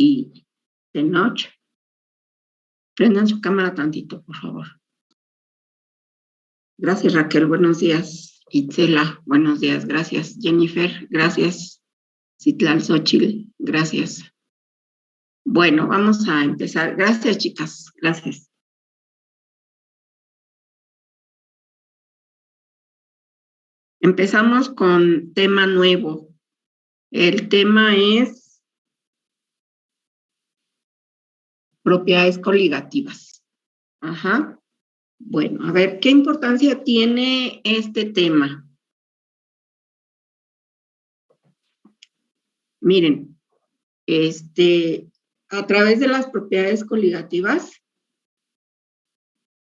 y de noche. Prendan su cámara tantito, por favor. Gracias, Raquel. Buenos días. Itzela, buenos días. Gracias. Jennifer, gracias. Citlal Xochitl, gracias. Bueno, vamos a empezar. Gracias, chicas. Gracias. Empezamos con tema nuevo. El tema es propiedades coligativas. Ajá. Bueno, a ver, ¿qué importancia tiene este tema? Miren, a través de las propiedades coligativas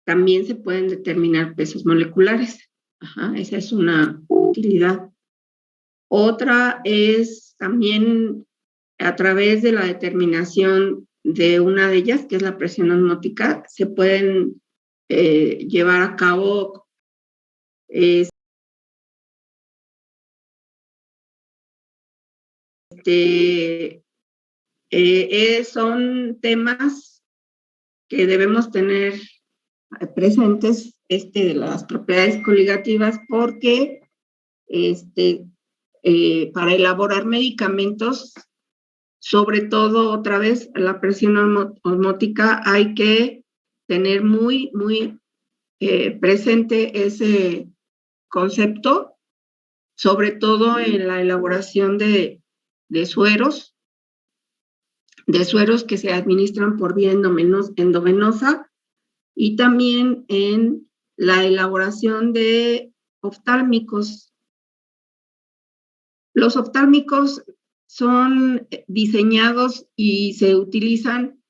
también se pueden determinar pesos moleculares. Ajá, esa es una utilidad. Otra es también a través de la determinación de una de ellas, que es la presión osmótica, se pueden llevar a cabo son temas que debemos tener presentes de las propiedades coligativas porque para elaborar medicamentos, sobre todo otra vez la presión osmótica, hay que tener muy presente ese concepto, sobre todo en la elaboración de sueros que se administran por vía endovenosa y también en la elaboración de oftálmicos. Los oftálmicos son diseñados y se utilizan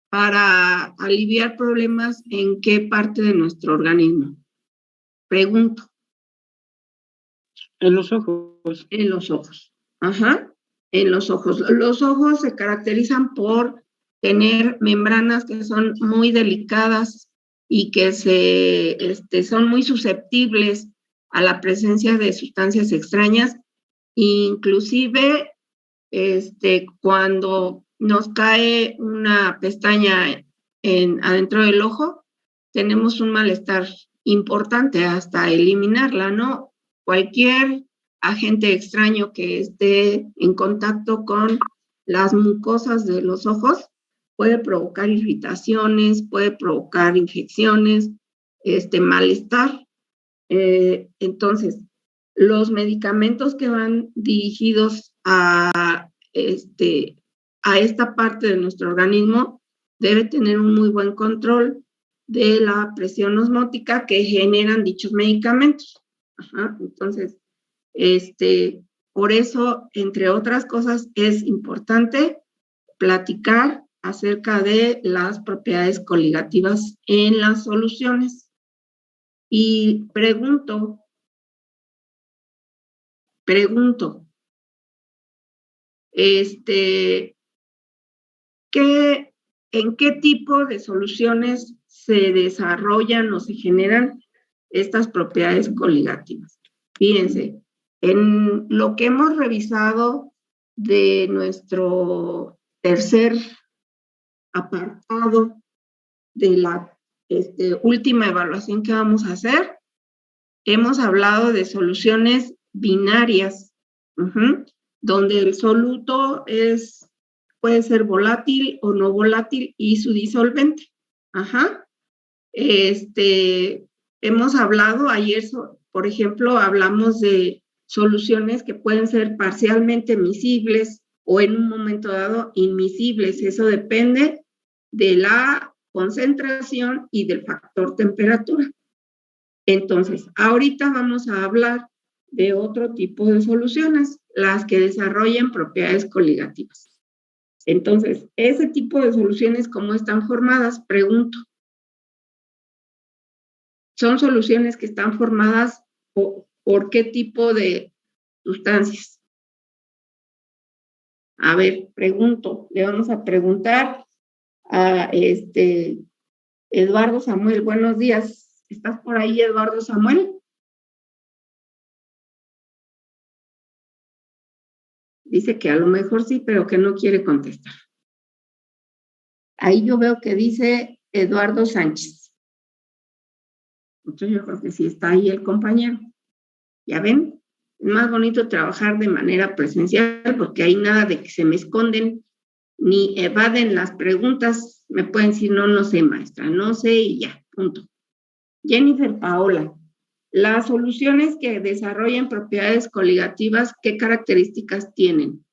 para aliviar problemas en qué parte de nuestro organismo. Pregunto. En los ojos. En los ojos. Ajá. En los ojos. Los ojos se caracterizan por tener membranas que son muy delicadas y que son muy susceptibles a la presencia de sustancias extrañas, inclusive cuando nos cae una pestaña adentro del ojo, tenemos un malestar importante hasta eliminarla, ¿no? Cualquier agente extraño que esté en contacto con las mucosas de los ojos puede provocar irritaciones, puede provocar infecciones, malestar. Entonces, los medicamentos que van dirigidos a esta parte de nuestro organismo debe tener un muy buen control de la presión osmótica que generan dichos medicamentos. Ajá. Entonces, por eso, entre otras cosas, es importante platicar acerca de las propiedades coligativas en las soluciones. Y pregunto, ¿en qué tipo de soluciones se desarrollan o se generan estas propiedades coligativas? Fíjense, en lo que hemos revisado de nuestro tercer apartado de la última evaluación que vamos a hacer, hemos hablado de soluciones binarias, donde el soluto puede ser volátil o no volátil y su disolvente. Ajá. Hemos hablado ayer, por ejemplo, hablamos de soluciones que pueden ser parcialmente miscibles o en un momento dado inmiscibles. Eso depende de la concentración y del factor temperatura. Entonces, ahorita vamos a hablar de otro tipo de soluciones, las que desarrollan propiedades coligativas. Entonces, ese tipo de soluciones, ¿cómo están formadas? Pregunto. Son soluciones que están formadas por qué tipo de sustancias. A ver, pregunto. Le vamos a preguntar a Eduardo Samuel. Buenos días. ¿Estás por ahí, Eduardo Samuel? Dice que a lo mejor sí, pero que no quiere contestar. Ahí yo veo que dice Eduardo Sánchez. Entonces yo creo que sí está ahí el compañero. ¿Ya ven? Es más bonito trabajar de manera presencial porque hay nada de que se me esconden ni evaden las preguntas. Me pueden decir, no, no sé, maestra, no sé y ya, punto. Jennifer Paola, las soluciones que desarrollan propiedades coligativas, ¿qué características tienen?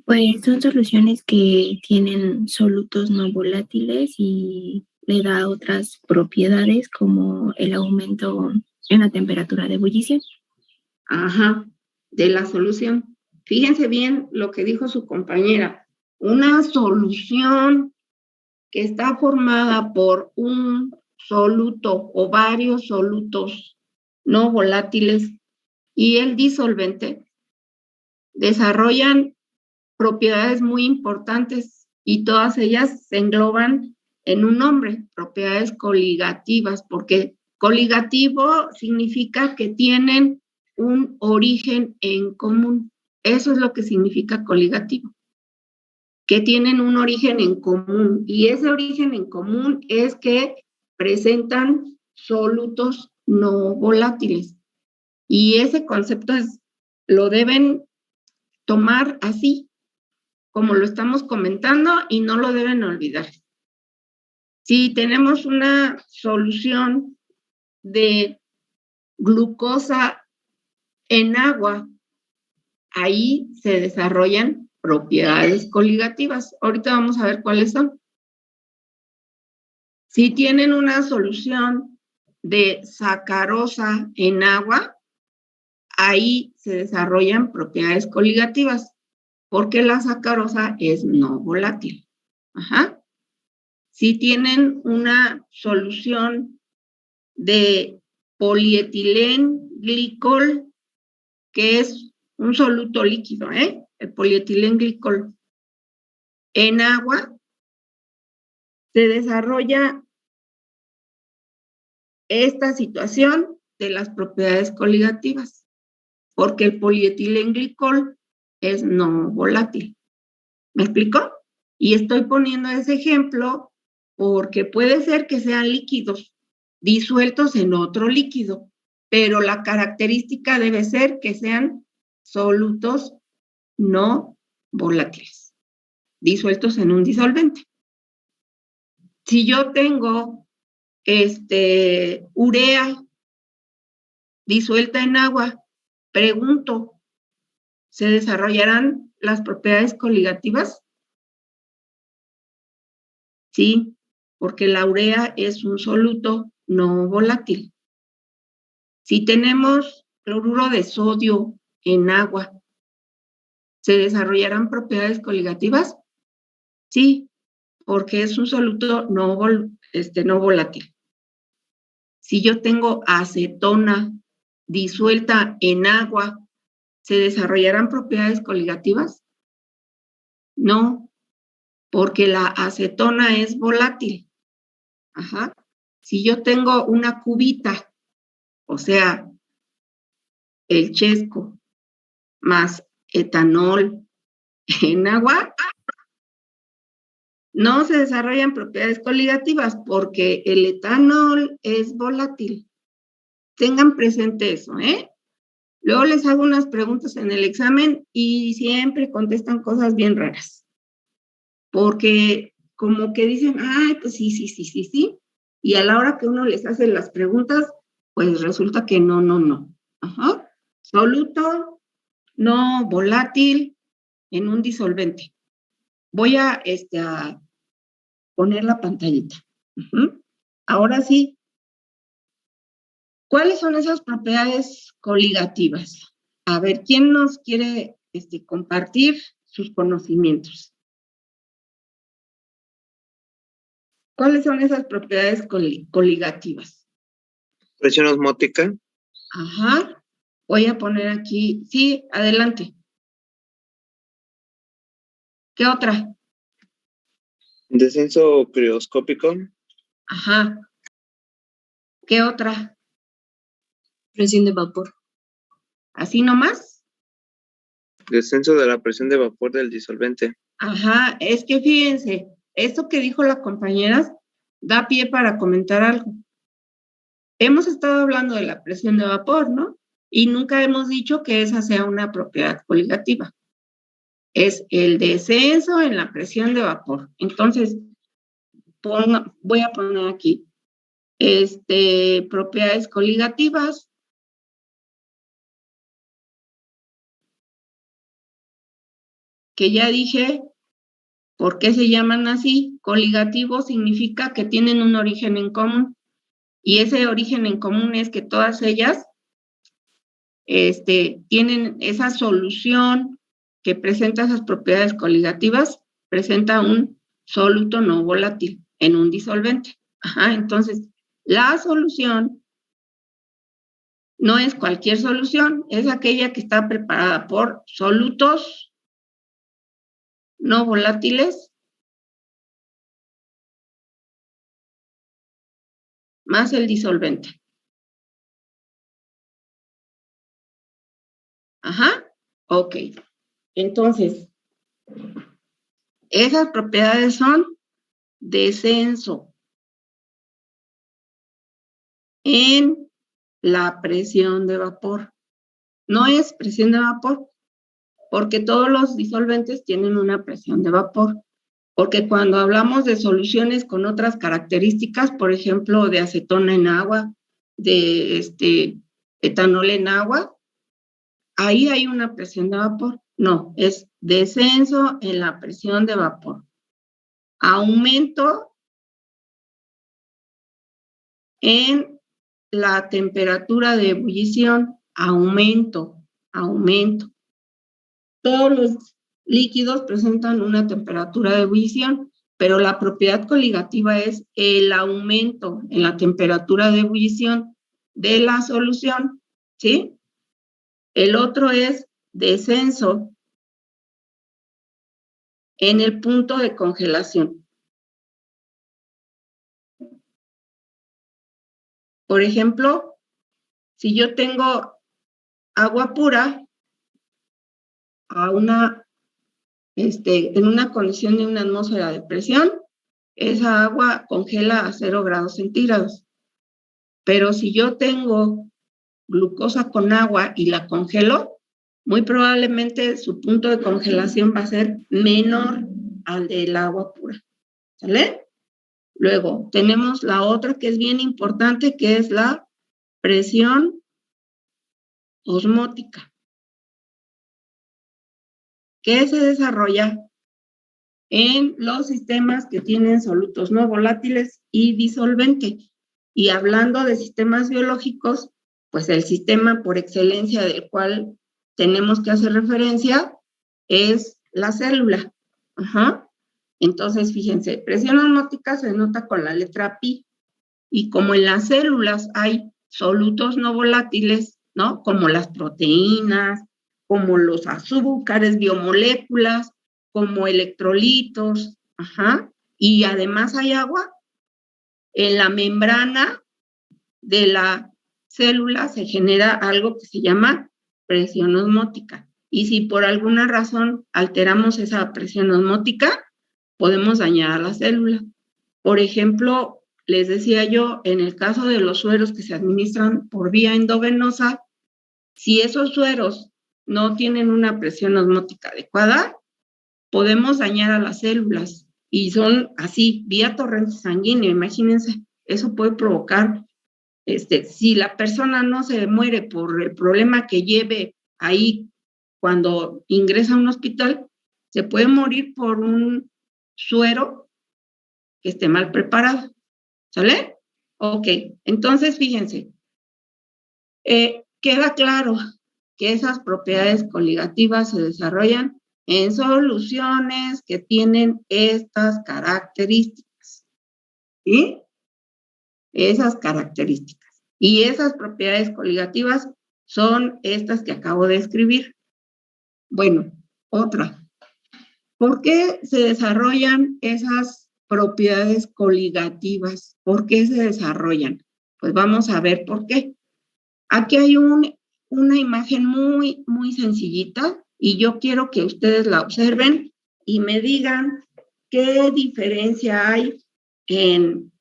Pues son soluciones que tienen solutos no volátiles y le da otras propiedades como el aumento en la temperatura de ebullición. Ajá, de la solución. Fíjense bien lo que dijo su compañera. Una solución que está formada por un soluto o varios solutos no volátiles y el disolvente desarrollan propiedades muy importantes y todas ellas se engloban en un nombre, propiedades coligativas, porque coligativo significa que tienen un origen en común. Eso es lo que significa coligativo, que tienen un origen en común. Y ese origen en común es que presentan solutos no volátiles. Y ese concepto lo deben tomar así, como lo estamos comentando, y no lo deben olvidar. Si tenemos una solución de glucosa en agua, ahí se desarrollan propiedades coligativas. Ahorita vamos a ver cuáles son. Si tienen una solución de sacarosa en agua, ahí se desarrollan propiedades coligativas, porque la sacarosa es no volátil. Ajá. Si tienen una solución de polietilenglicol, que es un soluto líquido, el polietilenglicol, en agua, se desarrolla esta situación de las propiedades coligativas, porque el polietilenglicol es no volátil. ¿Me explico? Y estoy poniendo ese ejemplo porque puede ser que sean líquidos disueltos en otro líquido, pero la característica debe ser que sean solutos no volátiles, disueltos en un disolvente. Si yo tengo urea disuelta en agua, pregunto, ¿se desarrollarán las propiedades coligativas? Sí, porque la urea es un soluto no volátil. Si tenemos cloruro de sodio en agua, ¿se desarrollarán propiedades coligativas? Sí, porque es un soluto no volátil. Si yo tengo acetona disuelta en agua, ¿se desarrollarán propiedades coligativas? No, porque la acetona es volátil. Ajá. Si yo tengo una cubita, o sea, el chesco más etanol en agua, no se desarrollan propiedades coligativas porque el etanol es volátil. Tengan presente eso, ¿eh? Luego les hago unas preguntas en el examen y siempre contestan cosas bien raras. Porque como que dicen, ay, pues sí. Y a la hora que uno les hace las preguntas, pues resulta que no. Ajá. Soluto no volátil en un disolvente. Voy a poner la pantallita. Ahora sí, ¿cuáles son esas propiedades coligativas? A ver, ¿quién nos quiere compartir sus conocimientos? ¿Cuáles son esas propiedades coligativas? Presión osmótica. Ajá. Voy a poner aquí. Sí, adelante. ¿Qué otra? Descenso crioscópico. Ajá. ¿Qué otra? Presión de vapor. ¿Así nomás? Descenso de la presión de vapor del disolvente. Ajá. Es que fíjense, esto que dijo la compañera da pie para comentar algo. Hemos estado hablando de la presión de vapor, ¿no? Y nunca hemos dicho que esa sea una propiedad coligativa. Es el descenso en la presión de vapor. Entonces, voy a poner aquí, propiedades coligativas. Que ya dije, ¿por qué se llaman así? Coligativo significa que tienen un origen en común. Y ese origen en común es que todas ellas tienen esa solución que presenta esas propiedades coligativas, presenta un soluto no volátil en un disolvente. Ajá, entonces, la solución no es cualquier solución, es aquella que está preparada por solutos no volátiles más el disolvente. Ajá, ok. Entonces, esas propiedades son descenso en la presión de vapor. No es presión de vapor, porque todos los disolventes tienen una presión de vapor. Porque cuando hablamos de soluciones con otras características, por ejemplo, de acetona en agua, de etanol en agua, ahí hay una presión de vapor. No, es descenso en la presión de vapor. Aumento en la temperatura de ebullición, aumento. Todos los líquidos presentan una temperatura de ebullición, pero la propiedad coligativa es el aumento en la temperatura de ebullición de la solución, ¿sí? El otro es descenso en el punto de congelación. Por ejemplo, si yo tengo agua pura en una condición de una atmósfera de presión, esa agua congela a 0 grados centígrados. Pero si yo tengo glucosa con agua y la congelo, muy probablemente su punto de congelación va a ser menor al del agua pura. ¿Sale? Luego, tenemos la otra que es bien importante, que es la presión osmótica, que se desarrolla en los sistemas que tienen solutos no volátiles y disolvente. Y hablando de sistemas biológicos, pues el sistema por excelencia del cual tenemos que hacer referencia es la célula. Ajá. Entonces, fíjense, presión osmótica se nota con la letra pi. Y como en las células hay solutos no volátiles, ¿no? Como las proteínas, como los azúcares, biomoléculas, como electrolitos, ajá. Y además hay agua, en la membrana de la célula se genera algo que se llama presión osmótica. Y si por alguna razón alteramos esa presión osmótica, podemos dañar a la célula. Por ejemplo, les decía yo, en el caso de los sueros que se administran por vía endovenosa, si esos sueros no tienen una presión osmótica adecuada, podemos dañar a las células. Y son así, vía torrente sanguíneo, imagínense, eso puede provocar, si la persona no se muere por el problema que lleve ahí cuando ingresa a un hospital, se puede morir por un suero que esté mal preparado. ¿Sale? Ok, entonces fíjense, queda claro que esas propiedades coligativas se desarrollan en soluciones que tienen estas características. ¿Sí? Esas características. Y esas propiedades coligativas son estas que acabo de escribir. Bueno, otra. ¿Por qué se desarrollan esas propiedades coligativas? ¿Por qué se desarrollan? Pues vamos a ver por qué. Aquí hay una imagen muy, muy sencillita y yo quiero que ustedes la observen y me digan ¿qué diferencia hay en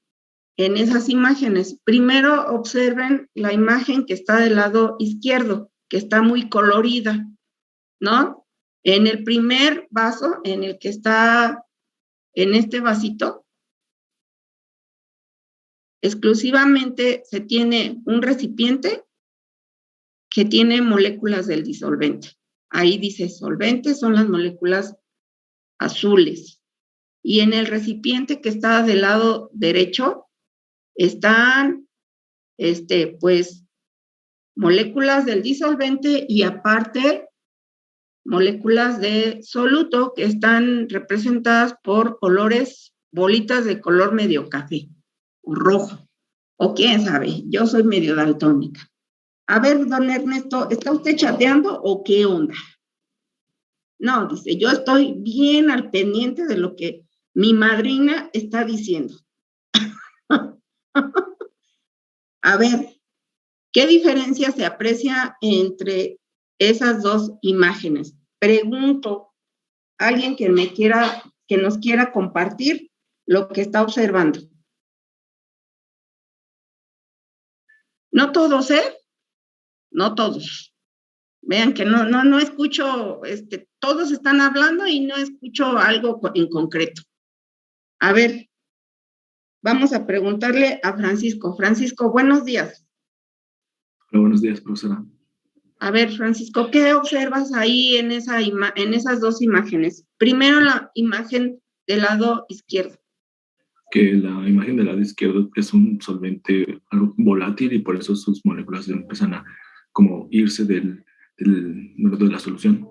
esas imágenes? Primero observen la imagen que está del lado izquierdo, que está muy colorida, ¿no? En el primer vaso, en el que está en este vasito, exclusivamente se tiene un recipiente que tiene moléculas del disolvente. Ahí dice solvente, son las moléculas azules. Y en el recipiente que está del lado derecho están, pues, moléculas del disolvente y aparte moléculas de soluto que están representadas por colores, bolitas de color medio café o rojo, o quién sabe, yo soy medio daltónica. A ver, don Ernesto, ¿está usted chateando o qué onda? No, dice, yo estoy bien al pendiente de lo que mi madrina está diciendo. A ver, ¿qué diferencia se aprecia entre esas dos imágenes? Pregunto, alguien que nos quiera compartir lo que está observando. No todos, ¿eh? No todos. Vean que no escucho, todos están hablando y no escucho algo en concreto. A ver, vamos a preguntarle a Francisco. Francisco, buenos días. Hola, buenos días, profesora. A ver, Francisco, ¿qué observas ahí en esas dos imágenes? Primero la imagen del lado izquierdo. Que la imagen del lado izquierdo es un solvente algo volátil y por eso sus moléculas empiezan a como irse de la solución.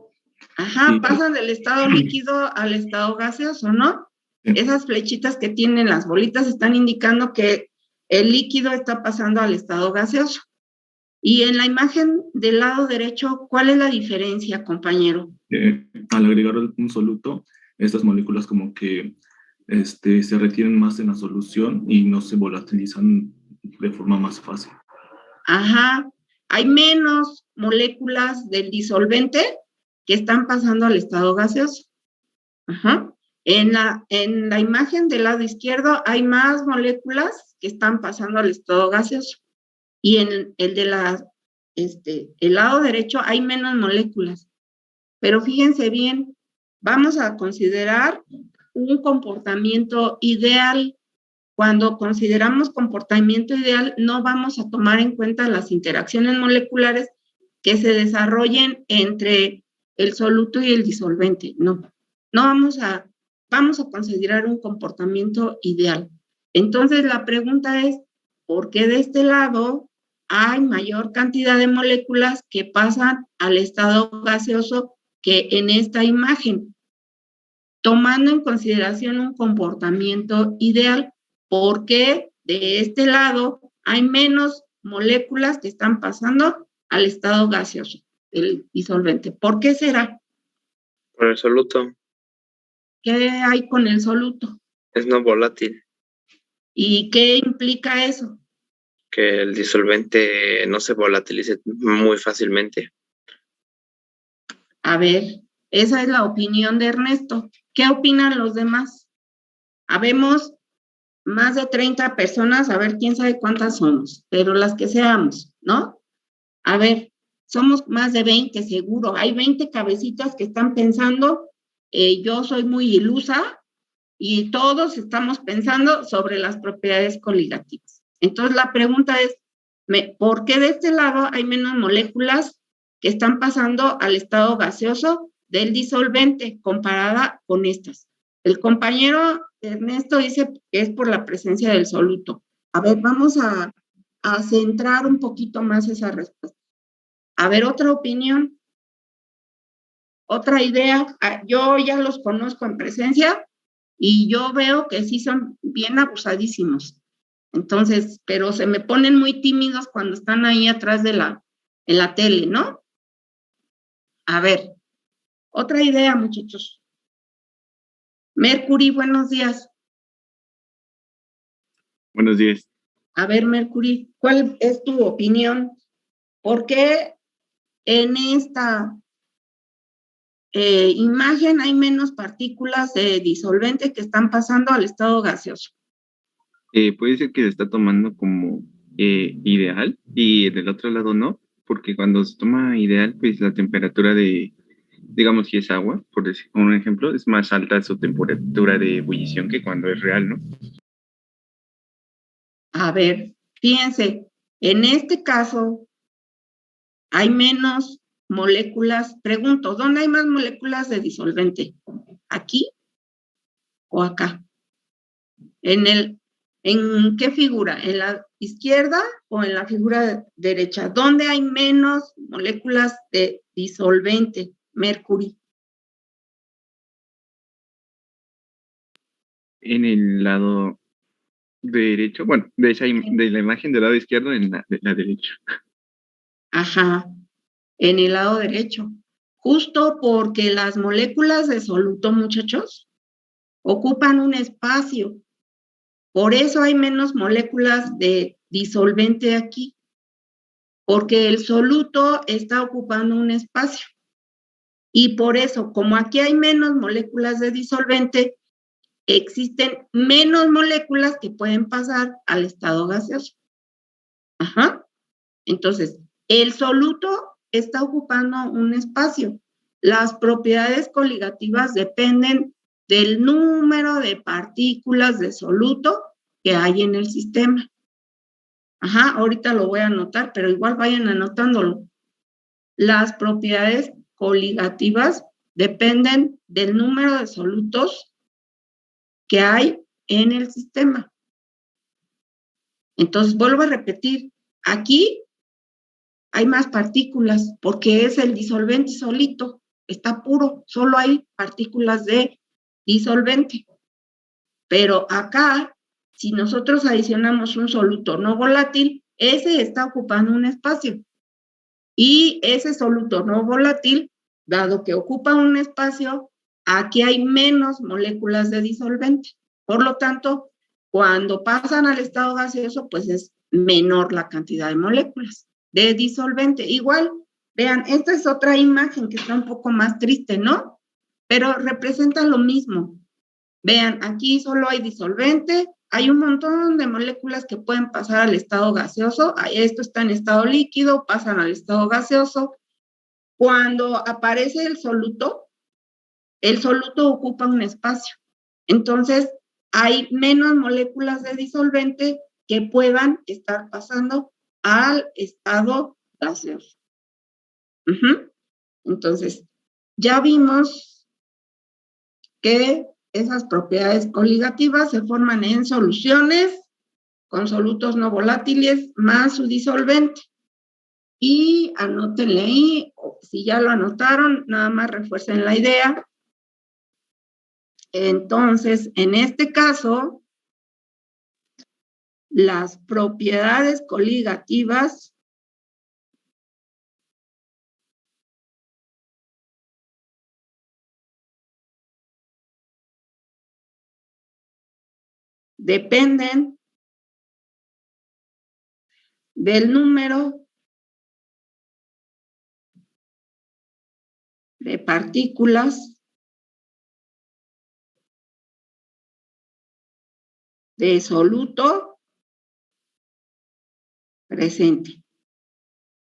Ajá, pasan del estado líquido al estado gaseoso, ¿no? Sí. Esas flechitas que tienen las bolitas están indicando que el líquido está pasando al estado gaseoso. Y en la imagen del lado derecho, ¿cuál es la diferencia, compañero? Al agregar un soluto, estas moléculas como que se retienen más en la solución y no se volatilizan de forma más fácil. Ajá, hay menos moléculas del disolvente que están pasando al estado gaseoso. Ajá. En la imagen del lado izquierdo hay más moléculas que están pasando al estado gaseoso. Y en el lado derecho hay menos moléculas. Pero fíjense bien, vamos a considerar un comportamiento ideal. Cuando consideramos comportamiento ideal, no vamos a tomar en cuenta las interacciones moleculares que se desarrollen entre el soluto y el disolvente. No vamos a considerar un comportamiento ideal. Entonces, la pregunta es, ¿por qué de este lado hay mayor cantidad de moléculas que pasan al estado gaseoso que en esta imagen? Tomando en consideración un comportamiento ideal, ¿por qué de este lado hay menos moléculas que están pasando al estado gaseoso, el disolvente? ¿Por qué será? Por el soluto. ¿Qué hay con el soluto? Es no volátil. ¿Y qué implica eso? Que el disolvente no se volatilice muy fácilmente. A ver, esa es la opinión de Ernesto. ¿Qué opinan los demás? Habemos más de 30 personas, a ver quién sabe cuántas somos, pero las que seamos, ¿no? A ver, somos más de 20 seguro. Hay 20 cabecitas que están pensando, yo soy muy ilusa, y todos estamos pensando sobre las propiedades coligativas. Entonces, la pregunta es, ¿por qué de este lado hay menos moléculas que están pasando al estado gaseoso del disolvente comparada con estas? El compañero Ernesto dice que es por la presencia del soluto. A ver, vamos a centrar un poquito más esa respuesta. A ver, otra opinión, otra idea. Yo ya los conozco en presencia, y yo veo que sí son bien abusadísimos. Entonces, pero se me ponen muy tímidos cuando están ahí atrás en la tele, ¿no? A ver, otra idea, muchachos. Mercury, buenos días. Buenos días. A ver, Mercury, ¿cuál es tu opinión? ¿Por qué en esta imagen hay menos partículas de disolvente que están pasando al estado gaseoso? Puede ser que se está tomando como ideal y del otro lado no, porque cuando se toma ideal, pues la temperatura de, digamos, si es agua, por decir un ejemplo, es más alta su temperatura de ebullición que cuando es real, ¿no? A ver, fíjense, en este caso hay menos moléculas. Pregunto, ¿dónde hay más moléculas de disolvente? ¿Aquí o acá? ¿En qué figura? ¿En la izquierda o en la figura derecha? ¿Dónde hay menos moléculas de disolvente? Mercury. En el lado derecho, bueno, de la imagen del lado izquierdo en de la derecha. Ajá, en el lado derecho. Justo porque las moléculas de soluto, muchachos, ocupan un espacio. Por eso hay menos moléculas de disolvente aquí, porque el soluto está ocupando un espacio. Y por eso, como aquí hay menos moléculas de disolvente, existen menos moléculas que pueden pasar al estado gaseoso. Ajá. Entonces, el soluto está ocupando un espacio. Las propiedades coligativas dependen del número de partículas de soluto que hay en el sistema. Ajá, ahorita lo voy a anotar, pero igual vayan anotándolo. Las propiedades coligativas dependen del número de solutos que hay en el sistema. Entonces, vuelvo a repetir, aquí hay más partículas porque es el disolvente solito, está puro, solo hay partículas de disolvente. Pero acá, si nosotros adicionamos un soluto no volátil, ese está ocupando un espacio. Y ese soluto no volátil, dado que ocupa un espacio, aquí hay menos moléculas de disolvente. Por lo tanto, cuando pasan al estado gaseoso, pues es menor la cantidad de moléculas de disolvente. Igual, vean, esta es otra imagen que está un poco más triste, ¿no? Pero representa lo mismo. Vean, aquí solo hay disolvente, hay un montón de moléculas que pueden pasar al estado gaseoso. Esto está en estado líquido, pasan al estado gaseoso. Cuando aparece el soluto ocupa un espacio. Entonces, hay menos moléculas de disolvente que puedan estar pasando al estado gaseoso. Entonces, ya vimos que esas propiedades coligativas se forman en soluciones con solutos no volátiles más su disolvente. Y anótenle ahí, si ya lo anotaron, nada más refuercen la idea. Entonces, en este caso, las propiedades coligativas dependen del número de partículas de soluto presente.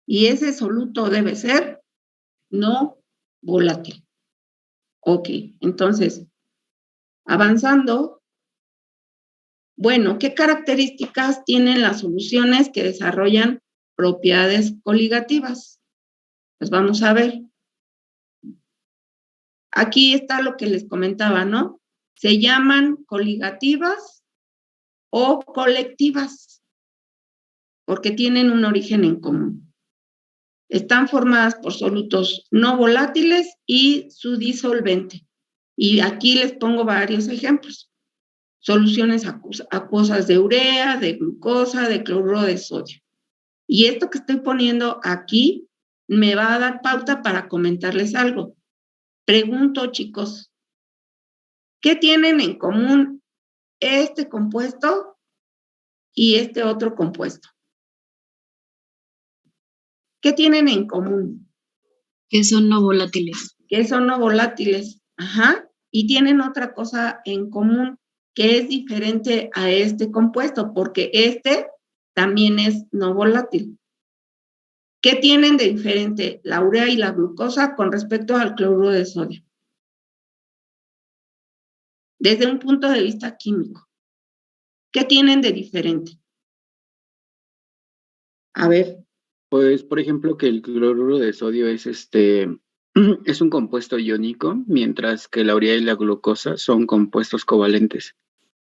Y ese soluto debe ser no volátil. Ok, entonces, avanzando. Bueno, ¿qué características tienen las soluciones que desarrollan propiedades coligativas? Pues vamos a ver. Aquí está lo que les comentaba, ¿no? Se llaman coligativas o colectivas, porque tienen un origen en común. Están formadas por solutos no volátiles y su disolvente. Y aquí les pongo varios ejemplos. Soluciones acuosas de urea, de glucosa, de cloruro de sodio. Y esto que estoy poniendo aquí me va a dar pauta para comentarles algo. Pregunto, chicos, ¿qué tienen en común este compuesto y este otro compuesto? ¿Qué tienen en común? Que son no volátiles. que son no volátiles, ajá, y tienen otra cosa en común que es diferente a este compuesto, porque este también es no volátil. ¿Qué tienen de diferente la urea y la glucosa con respecto al cloruro de sodio? Desde un punto de vista químico, ¿qué tienen de diferente? A ver. Pues, por ejemplo, que el cloruro de sodio es es un compuesto iónico, mientras que la urea y la glucosa son compuestos covalentes.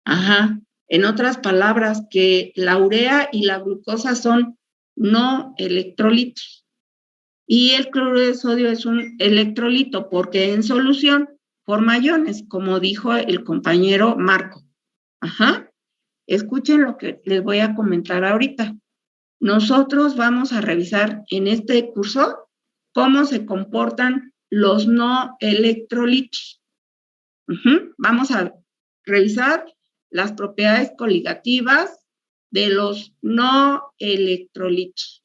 Ajá. En otras palabras, que la urea y la glucosa son no electrolitos. Y el cloruro de sodio es un electrolito porque en solución forma iones, como dijo el compañero Marco. Ajá. Escuchen lo que les voy a comentar ahorita. Nosotros vamos a revisar en este curso cómo se comportan los no electrolitos. Vamos a revisar las propiedades coligativas de los no electrolitos.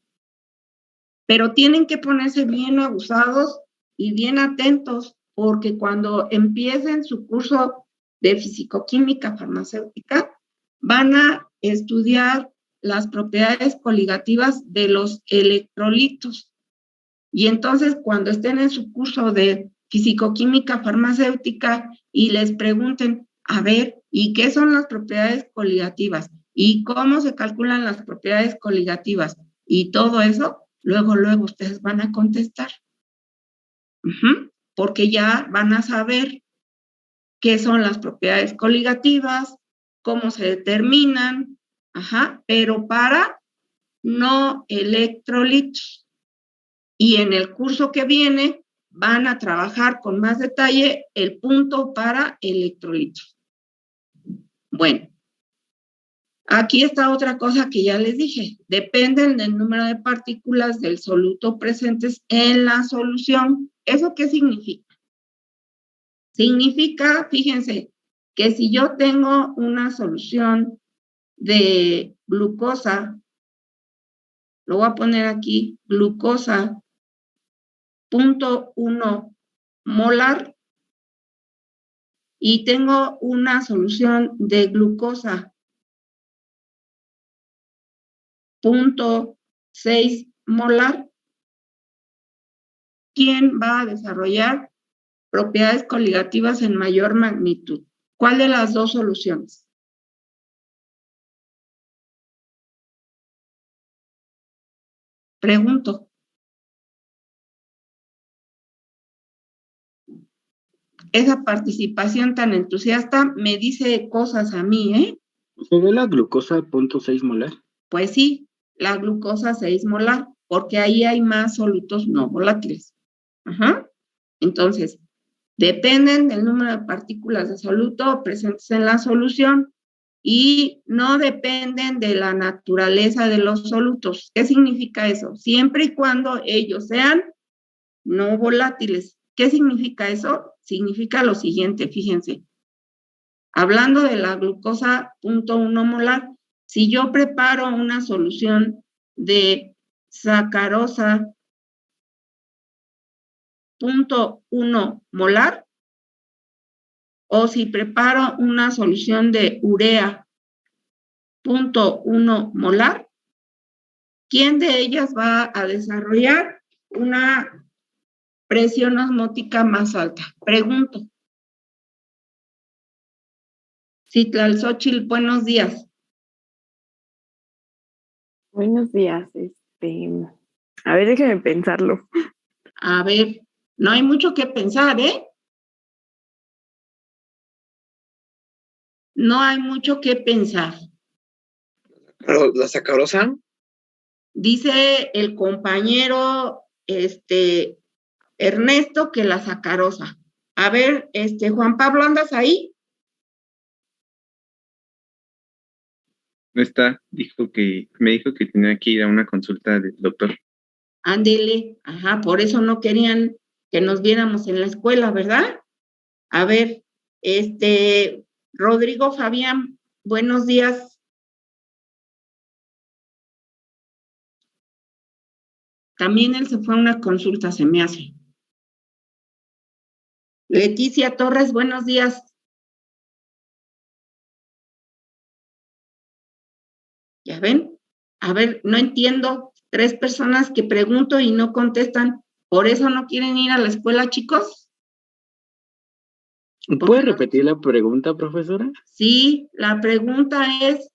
Pero tienen que ponerse bien abusados y bien atentos, porque cuando empiecen su curso de fisicoquímica farmacéutica, van a estudiar las propiedades coligativas de los electrolitos. Y entonces, cuando estén en su curso de fisicoquímica farmacéutica y les pregunten, a ver, ¿y qué son las propiedades coligativas? ¿Y cómo se calculan las propiedades coligativas? Y todo eso, luego ustedes van a contestar. Porque ya van a saber qué son las propiedades coligativas, cómo se determinan, pero para no electrolitos. Y en el curso que viene van a trabajar con más detalle el punto para electrolitos. Bueno, aquí está otra cosa que ya les dije. Dependen del número de partículas del soluto presentes en la solución. ¿Eso qué significa? Significa, fíjense, que si yo tengo una solución de glucosa, lo voy a poner aquí, glucosa 0.1 molar, y tengo una solución de glucosa 0.6 molar, ¿quién va a desarrollar propiedades coligativas en mayor magnitud? ¿Cuál de las dos soluciones? Pregunto. Esa participación tan entusiasta me dice cosas a mí, ¿eh? ¿Se ve la glucosa 0.6 molar? Pues sí, la glucosa 6 molar, porque ahí hay más solutos no volátiles. Entonces, dependen del número de partículas de soluto presentes en la solución y no dependen de la naturaleza de los solutos. ¿Qué significa eso? Siempre y cuando ellos sean no volátiles. ¿Qué significa eso? Significa lo siguiente, fíjense. Hablando de la glucosa 0.1 molar, si yo preparo una solución de sacarosa 0.1 molar, o si preparo una solución de urea 0.1 molar, ¿quién de ellas va a desarrollar una presión osmótica más alta? Pregunto. Citlalzóchitl, buenos días. Buenos días. A ver, déjame pensarlo. A ver, no hay mucho que pensar, ¿eh? No hay mucho que pensar. ¿La sacarosa? Dice el compañero Ernesto que la sacarosa. A ver, Juan Pablo, ¿andas ahí? No está, me dijo que tenía que ir a una consulta del doctor. Ándele, por eso no querían que nos viéramos en la escuela, ¿verdad? A ver, Rodrigo Fabián, buenos días. También él se fue a una consulta, se me hace. Leticia Torres, buenos días. ¿Ya ven? A ver, no entiendo. 3 personas que pregunto y no contestan. ¿Por eso no quieren ir a la escuela, chicos? ¿Puede repetir la pregunta, profesora? Sí, la pregunta es,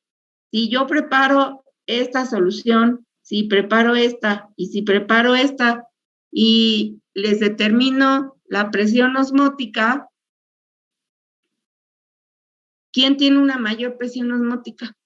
si yo preparo esta solución, si preparo esta y si preparo esta y les determino la presión osmótica, ¿quién tiene una mayor presión osmótica?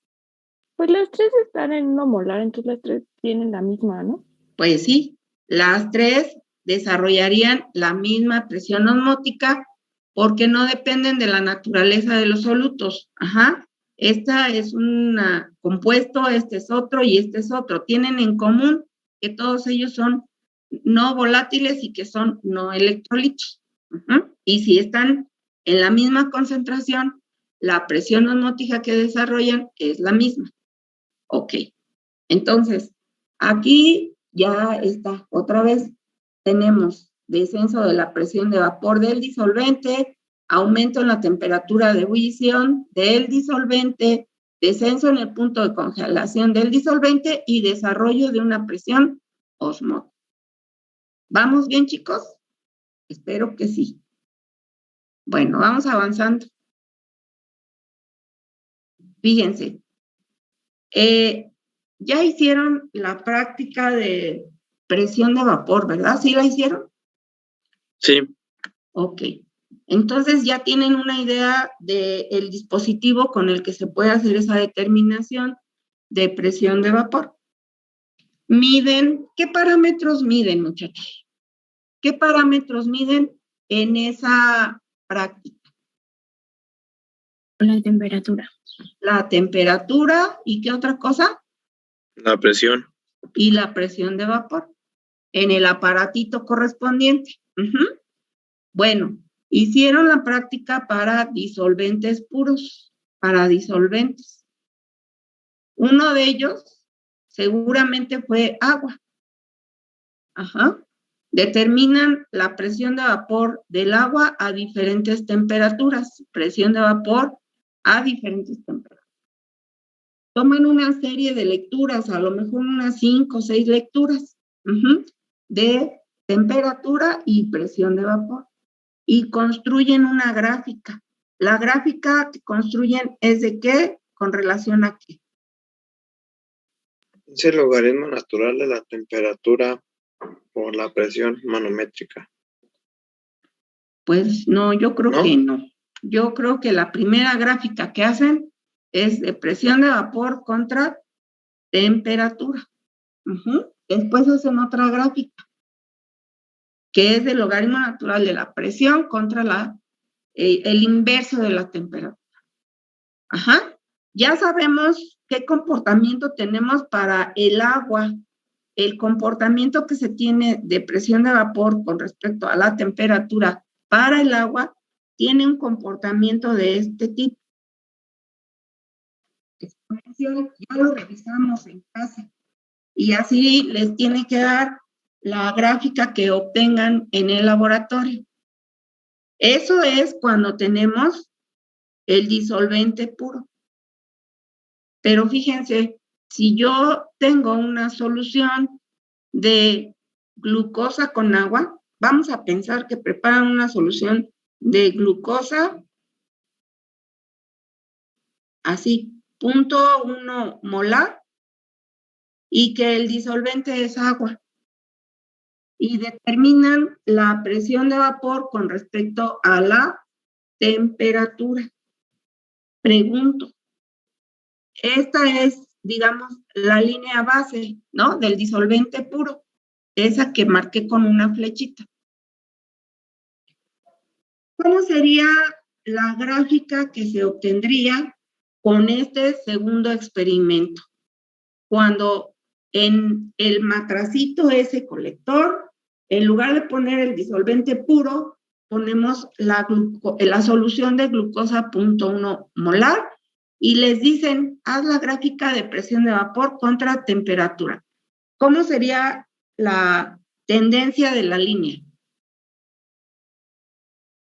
Pues las 3 están en 1 molar, entonces las 3 tienen la misma, ¿no? Pues sí, las 3 desarrollarían la misma presión osmótica porque no dependen de la naturaleza de los solutos. Ajá. Esta es un compuesto, este es otro y este es otro. Tienen en común que todos ellos son no volátiles y que son no electrolitos. Y si están en la misma concentración, la presión osmótica que desarrollan es la misma. Ok. Entonces, aquí ya está. Otra vez tenemos descenso de la presión de vapor del disolvente, aumento en la temperatura de ebullición del disolvente, descenso en el punto de congelación del disolvente y desarrollo de una presión osmótica. ¿Vamos bien, chicos? Espero que sí. Bueno, vamos avanzando. Fíjense. Ya hicieron la práctica de presión de vapor, ¿verdad? ¿Sí la hicieron? Sí. Ok. Entonces ya tienen una idea del dispositivo con el que se puede hacer esa determinación de presión de vapor. Miden, ¿qué parámetros miden, muchachos? ¿Qué parámetros miden en esa práctica? La temperatura. La temperatura y ¿qué otra cosa? La presión. Y la presión de vapor en el aparatito correspondiente. Bueno, hicieron la práctica para disolventes puros, para disolventes. Uno de ellos seguramente fue agua. Determinan la presión de vapor del agua a diferentes temperaturas, presión de vapor a diferentes temperaturas. Toman una serie de lecturas, a lo mejor unas 5 o 6 lecturas de temperatura y presión de vapor y construyen una gráfica. La gráfica que construyen es de qué, con relación a qué. Es el logaritmo natural de la temperatura por la presión manométrica. Pues no, yo creo que no. Yo creo que la primera gráfica que hacen es de presión de vapor contra temperatura. Después hacen otra gráfica, que es del logaritmo natural de la presión contra el inverso de la temperatura. Ya sabemos qué comportamiento tenemos para el agua. El comportamiento que se tiene de presión de vapor con respecto a la temperatura para el agua tiene un comportamiento de este tipo. Exponencial, ya lo revisamos en casa. Y así les tiene que dar la gráfica que obtengan en el laboratorio. Eso es cuando tenemos el disolvente puro. Pero fíjense, si yo tengo una solución de glucosa con agua, vamos a pensar que preparan una solución de glucosa, así, 0.1 molar, y que el disolvente es agua. Y determinan la presión de vapor con respecto a la temperatura. Pregunto, esta es, digamos, la línea base, ¿no? Del disolvente puro, esa que marqué con una flechita. ¿Cómo sería la gráfica que se obtendría con este segundo experimento? Cuando en el matracito ese colector, en lugar de poner el disolvente puro, ponemos la solución de glucosa 0.1 molar y les dicen, haz la gráfica de presión de vapor contra temperatura. ¿Cómo sería la tendencia de la línea?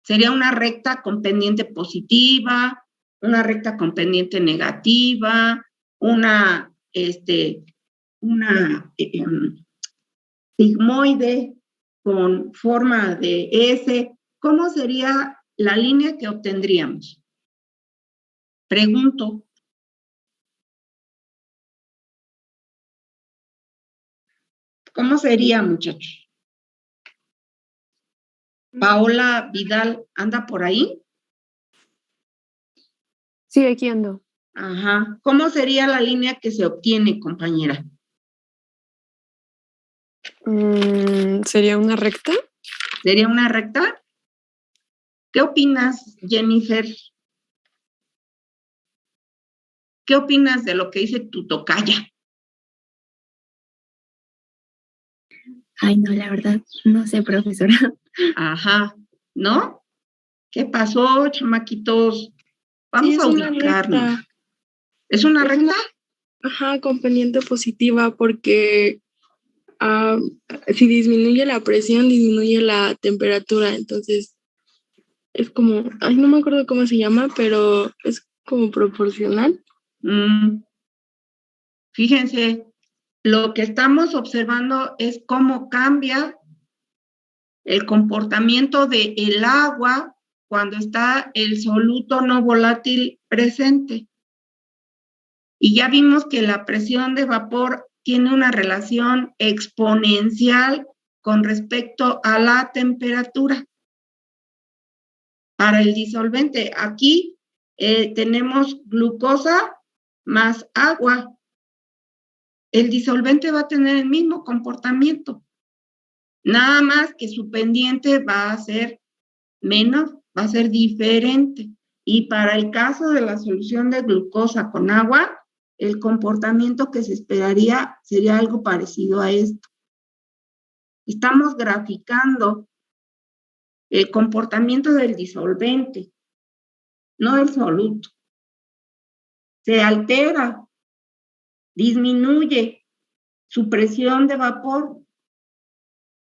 Sería una recta con pendiente positiva, una recta con pendiente negativa, una sigmoide con forma de S. ¿Cómo sería la línea que obtendríamos? Pregunto. ¿Cómo sería, muchachos? Paola Vidal, ¿anda por ahí? Sí, aquí ando. Ajá. ¿Cómo sería la línea que se obtiene, compañera? ¿Sería una recta? ¿Sería una recta? ¿Qué opinas, Jennifer? ¿Qué opinas de lo que dice tu tocaya? Ay, no, la verdad, no sé, profesora. Ajá, ¿no? ¿Qué pasó, chamaquitos? Vamos a ubicarnos. ¿Es una recta? Ajá, con pendiente positiva porque si disminuye la presión, disminuye la temperatura. Entonces, es como, ay, no me acuerdo cómo se llama, pero es como proporcional. Fíjense, lo que estamos observando es cómo cambia el comportamiento del agua cuando está el soluto no volátil presente. Y ya vimos que la presión de vapor tiene una relación exponencial con respecto a la temperatura. Para el disolvente, aquí tenemos glucosa más agua. El disolvente va a tener el mismo comportamiento, nada más que su pendiente va a ser menor, va a ser diferente. Y para el caso de la solución de glucosa con agua, el comportamiento que se esperaría sería algo parecido a esto. Estamos graficando el comportamiento del disolvente, no del soluto. Se altera, disminuye su presión de vapor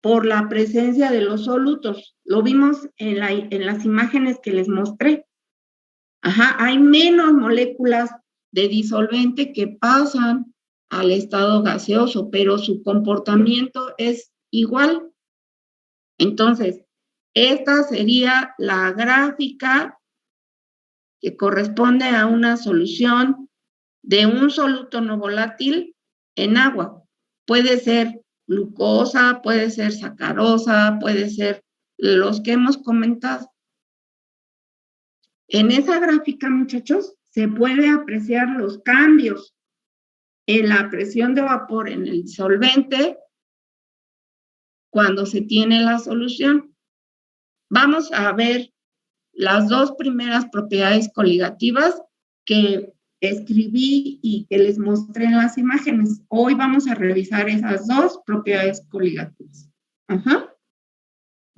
por la presencia de los solutos. Lo vimos en las imágenes que les mostré. Ajá, hay menos moléculas de disolvente que pasan al estado gaseoso, pero su comportamiento es igual. Entonces, esta sería la gráfica que corresponde a una solución de un soluto no volátil en agua. Puede ser glucosa, puede ser sacarosa, puede ser los que hemos comentado. En esa gráfica, muchachos, se puede apreciar los cambios en la presión de vapor en el disolvente cuando se tiene la solución. Vamos a ver las dos primeras propiedades coligativas que escribí y que les mostré en las imágenes. Hoy vamos a revisar esas dos propiedades coligativas. Ajá.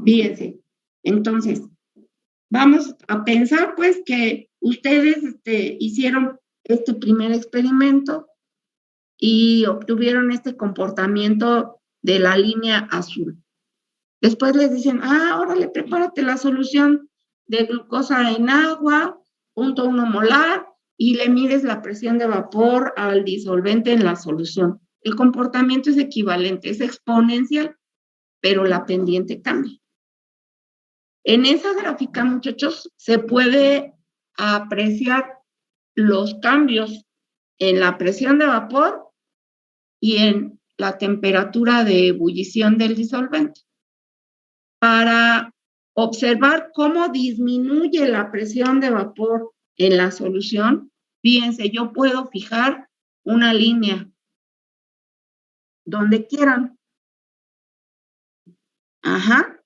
Fíjense. Entonces, vamos a pensar, pues, que ustedes hicieron este primer experimento y obtuvieron este comportamiento de la línea azul. Después les dicen, órale, prepárate la solución de glucosa en agua, 0.1 molar, y le mides la presión de vapor al disolvente en la solución. El comportamiento es equivalente, es exponencial, pero la pendiente cambia. En esa gráfica, muchachos, se puede apreciar los cambios en la presión de vapor y en la temperatura de ebullición del disolvente. Para observar cómo disminuye la presión de vapor en la solución, fíjense, yo puedo fijar una línea donde quieran. Ajá.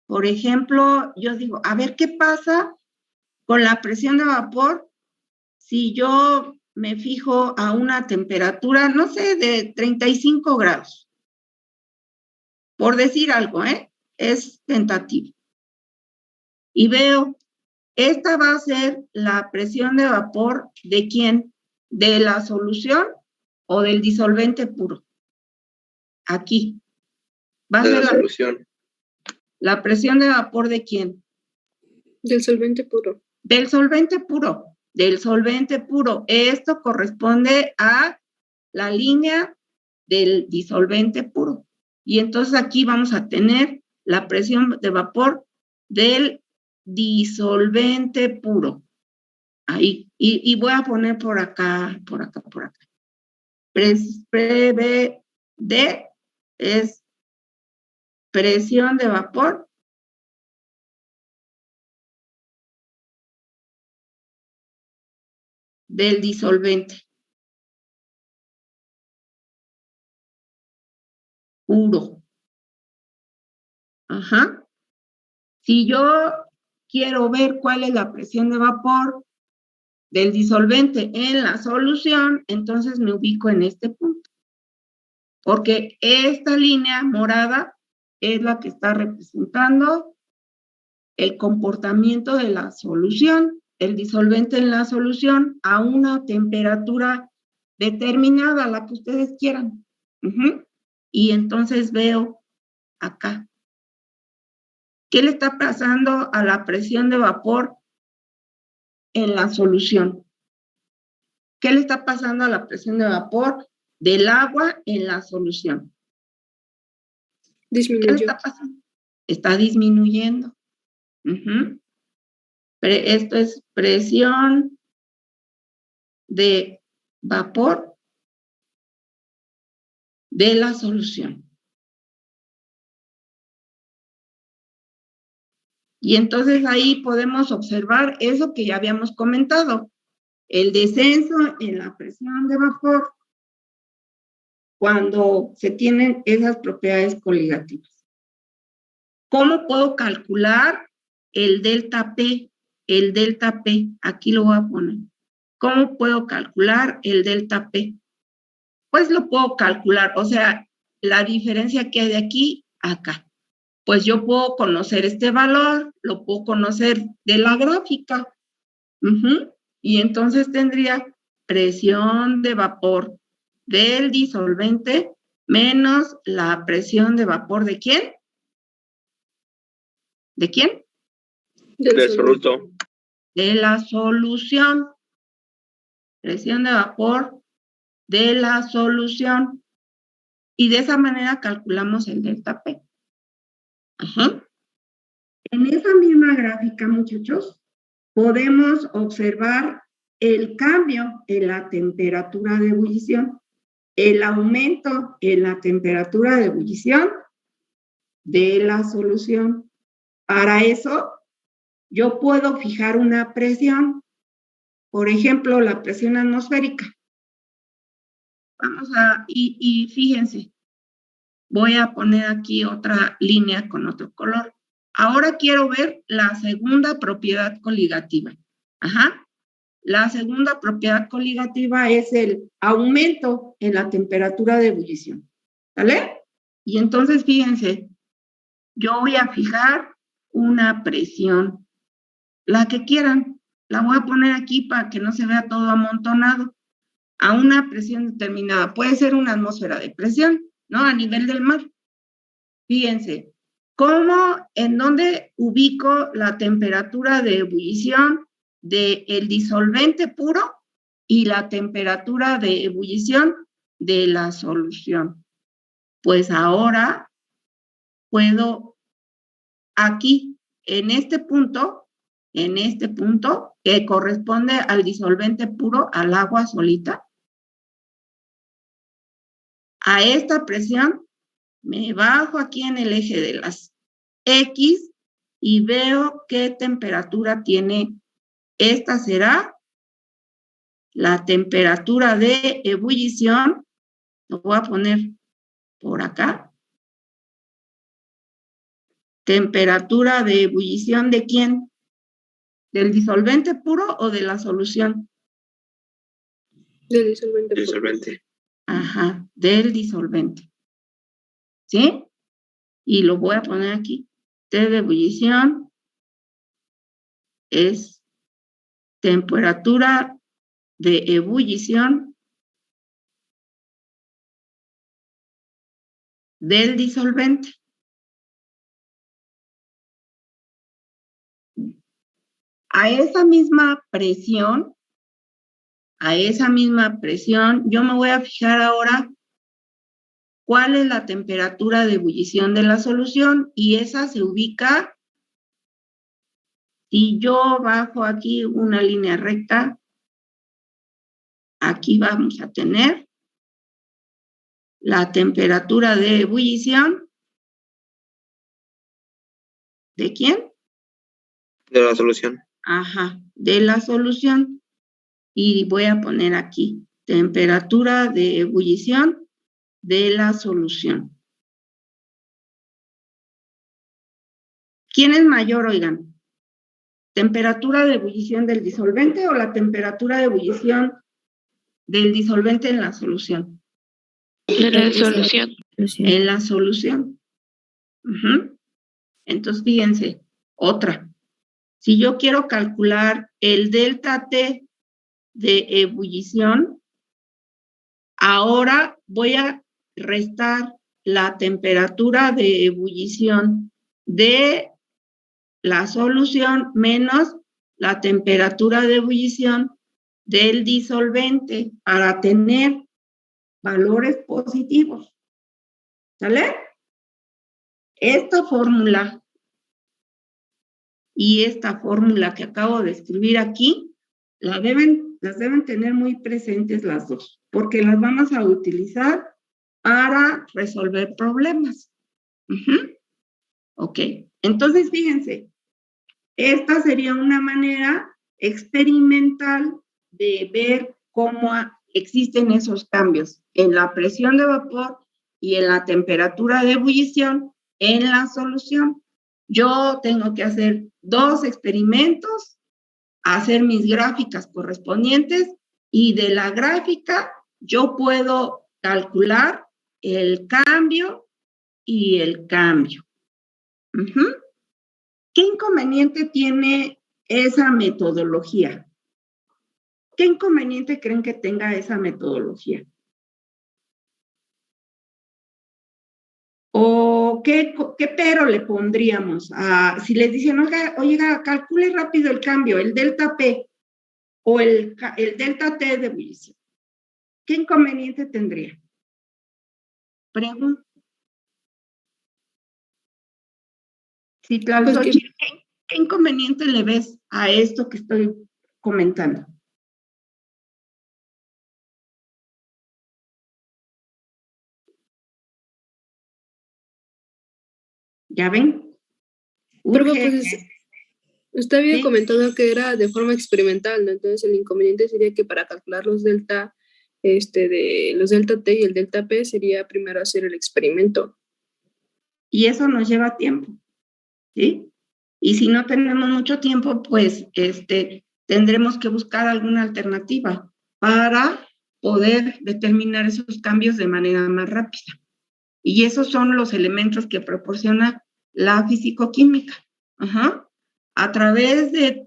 Por ejemplo, yo digo, a ver qué pasa con la presión de vapor si yo me fijo a una temperatura, no sé, de 35 grados. Por decir algo, es tentativo. Y veo, esta va a ser la presión de vapor ¿de quién? ¿De la solución o del disolvente puro? Aquí. Va a ser la solución. ¿La presión de vapor de quién? Del solvente puro. Del solvente puro, del solvente puro. Esto corresponde a la línea del disolvente puro. Y entonces aquí vamos a tener la presión de vapor del disolvente puro. Ahí, y voy a poner por acá. PV es presión de vapor del disolvente puro. Ajá. Si yo quiero ver cuál es la presión de vapor del disolvente en la solución, entonces me ubico en este punto. Porque esta línea morada es la que está representando el comportamiento de la solución, el disolvente en la solución a una temperatura determinada, la que ustedes quieran. Y entonces veo acá. ¿Qué le está pasando a la presión de vapor en la solución? ¿Qué le está pasando a la presión de vapor del agua en la solución? Disminuyó. ¿Qué le está pasando? Está disminuyendo. Esto es presión de vapor de la solución. Y entonces ahí podemos observar eso que ya habíamos comentado, el descenso en la presión de vapor cuando se tienen esas propiedades coligativas. ¿Cómo puedo calcular el delta P? El delta P, aquí lo voy a poner. ¿Cómo puedo calcular el delta P? Pues lo puedo calcular, o sea, la diferencia que hay de aquí a acá. Pues yo puedo conocer este valor, lo puedo conocer de la gráfica. Y entonces tendría presión de vapor del disolvente menos la presión de vapor ¿de quién? ¿De quién? Del soluto. De la solución. Presión de vapor de la solución. Y de esa manera calculamos el delta P. En esa misma gráfica, muchachos, podemos observar el cambio en la temperatura de ebullición, el aumento en la temperatura de ebullición de la solución. Para eso, yo puedo fijar una presión, por ejemplo, la presión atmosférica. Y fíjense, voy a poner aquí otra línea con otro color. Ahora quiero ver la segunda propiedad coligativa. La segunda propiedad coligativa es el aumento en la temperatura de ebullición. ¿Vale? Y entonces, fíjense, yo voy a fijar una presión, la que quieran. La voy a poner aquí para que no se vea todo amontonado. A una presión determinada. Puede ser una atmósfera de presión, ¿no? A nivel del mar. Fíjense, en dónde ubico la temperatura de ebullición del disolvente puro y la temperatura de ebullición de la solución. Pues ahora puedo aquí, en este punto, que corresponde al disolvente puro, al agua solita, a esta presión me bajo aquí en el eje de las X y veo qué temperatura tiene. Esta será la temperatura de ebullición. Lo voy a poner por acá. Temperatura de ebullición ¿de quién? ¿Del disolvente puro o de la solución? Del disolvente. Disolvente. Ajá, del disolvente. ¿Sí? Y lo voy a poner aquí. T de ebullición es temperatura de ebullición del disolvente. a esa misma presión, yo me voy a fijar ahora cuál es la temperatura de ebullición de la solución y esa se ubica, si yo bajo aquí una línea recta, aquí vamos a tener la temperatura de ebullición. ¿De quién? De la solución. Ajá, de la solución. Y voy a poner aquí, temperatura de ebullición de la solución. ¿Quién es mayor, oigan? ¿Temperatura de ebullición del disolvente o la temperatura de ebullición del disolvente en la solución? De la solución. En la solución. Entonces, fíjense, otra. Si yo quiero calcular el delta T de ebullición, ahora voy a restar la temperatura de ebullición de la solución menos la temperatura de ebullición del disolvente para tener valores positivos. ¿Sale? Esta fórmula y esta fórmula que acabo de escribir aquí, las deben tener muy presentes las dos, porque las vamos a utilizar para resolver problemas. Ok, entonces fíjense, esta sería una manera experimental de ver cómo existen esos cambios en la presión de vapor y en la temperatura de ebullición en la solución. Yo tengo que hacer 2 experimentos, hacer mis gráficas correspondientes y de la gráfica yo puedo calcular el cambio y el cambio. ¿Qué inconveniente tiene esa metodología? ¿Qué inconveniente creen que tenga esa metodología? ¿O qué pero le pondríamos? Si les dicen, oiga, calcule rápido el cambio, el delta P o el delta T de ebullición. ¿Qué inconveniente tendría? Pregunta. Si ¿qué inconveniente le ves a esto que estoy comentando? ¿Ya ven? Pero pues usted había comentado que era de forma experimental, ¿no? Entonces el inconveniente sería que para calcular los delta, de los delta T y el delta P sería primero hacer el experimento. Y eso nos lleva tiempo, ¿sí? Y si no tenemos mucho tiempo, pues tendremos que buscar alguna alternativa para poder determinar esos cambios de manera más rápida. Y esos son los elementos que proporciona la fisicoquímica. A través de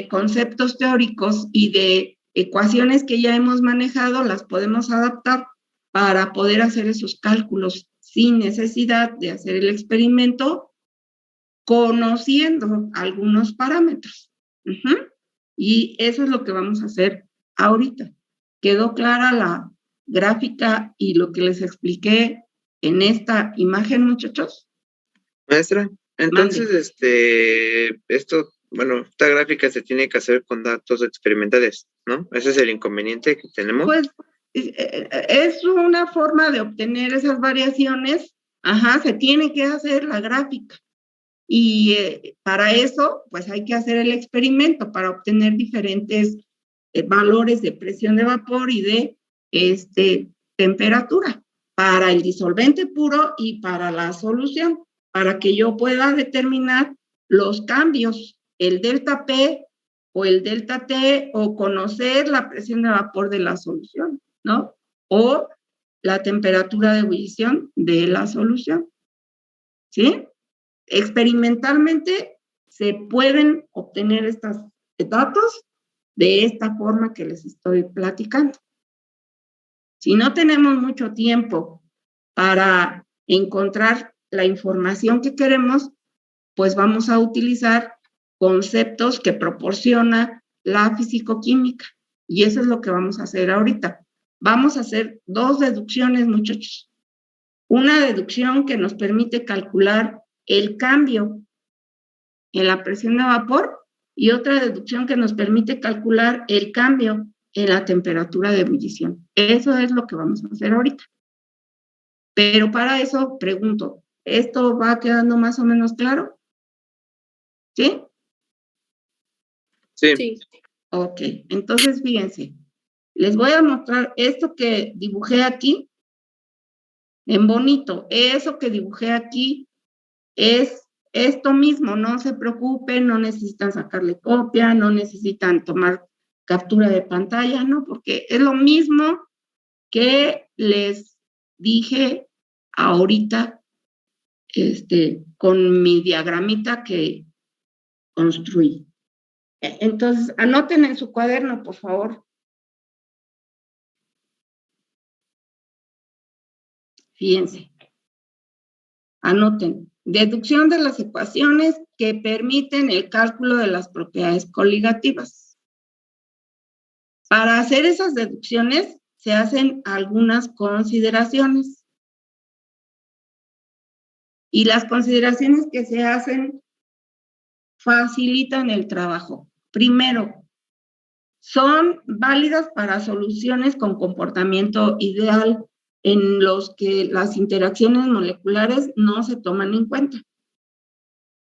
conceptos teóricos y de ecuaciones que ya hemos manejado, las podemos adaptar para poder hacer esos cálculos sin necesidad de hacer el experimento, conociendo algunos parámetros. Y eso es lo que vamos a hacer ahorita. ¿Quedó clara la gráfica y lo que les expliqué en esta imagen, muchachos? Maestra, entonces, esta gráfica se tiene que hacer con datos experimentales, ¿no? Ese es el inconveniente que tenemos. Pues es una forma de obtener esas variaciones. Se tiene que hacer la gráfica. Y para eso, pues hay que hacer el experimento para obtener diferentes valores de presión de vapor y de temperatura para el disolvente puro y para la solución, para que yo pueda determinar los cambios, el delta P o el delta T, o conocer la presión de vapor de la solución, ¿no? O la temperatura de ebullición de la solución, ¿sí? Experimentalmente se pueden obtener estos datos de esta forma que les estoy platicando. Si no tenemos mucho tiempo para encontrar la información que queremos, pues vamos a utilizar conceptos que proporciona la fisicoquímica. Y eso es lo que vamos a hacer ahorita. Vamos a hacer 2 deducciones, muchachos. Una deducción que nos permite calcular el cambio en la presión de vapor y otra deducción que nos permite calcular el cambio en la temperatura de ebullición. Eso es lo que vamos a hacer ahorita. Pero para eso pregunto, ¿esto va quedando más o menos claro? ¿Sí? Sí. Ok, entonces fíjense, les voy a mostrar esto que dibujé aquí en bonito. Eso que dibujé aquí es esto mismo, no se preocupen, no necesitan sacarle copia, no necesitan tomar captura de pantalla, ¿no? Porque es lo mismo que les dije ahorita con mi diagramita que construí. Entonces, anoten en su cuaderno, por favor. Fíjense. Anoten. Deducción de las ecuaciones que permiten el cálculo de las propiedades coligativas. Para hacer esas deducciones se hacen algunas consideraciones. Y las consideraciones que se hacen facilitan el trabajo. Primero, son válidas para soluciones con comportamiento ideal en los que las interacciones moleculares no se toman en cuenta.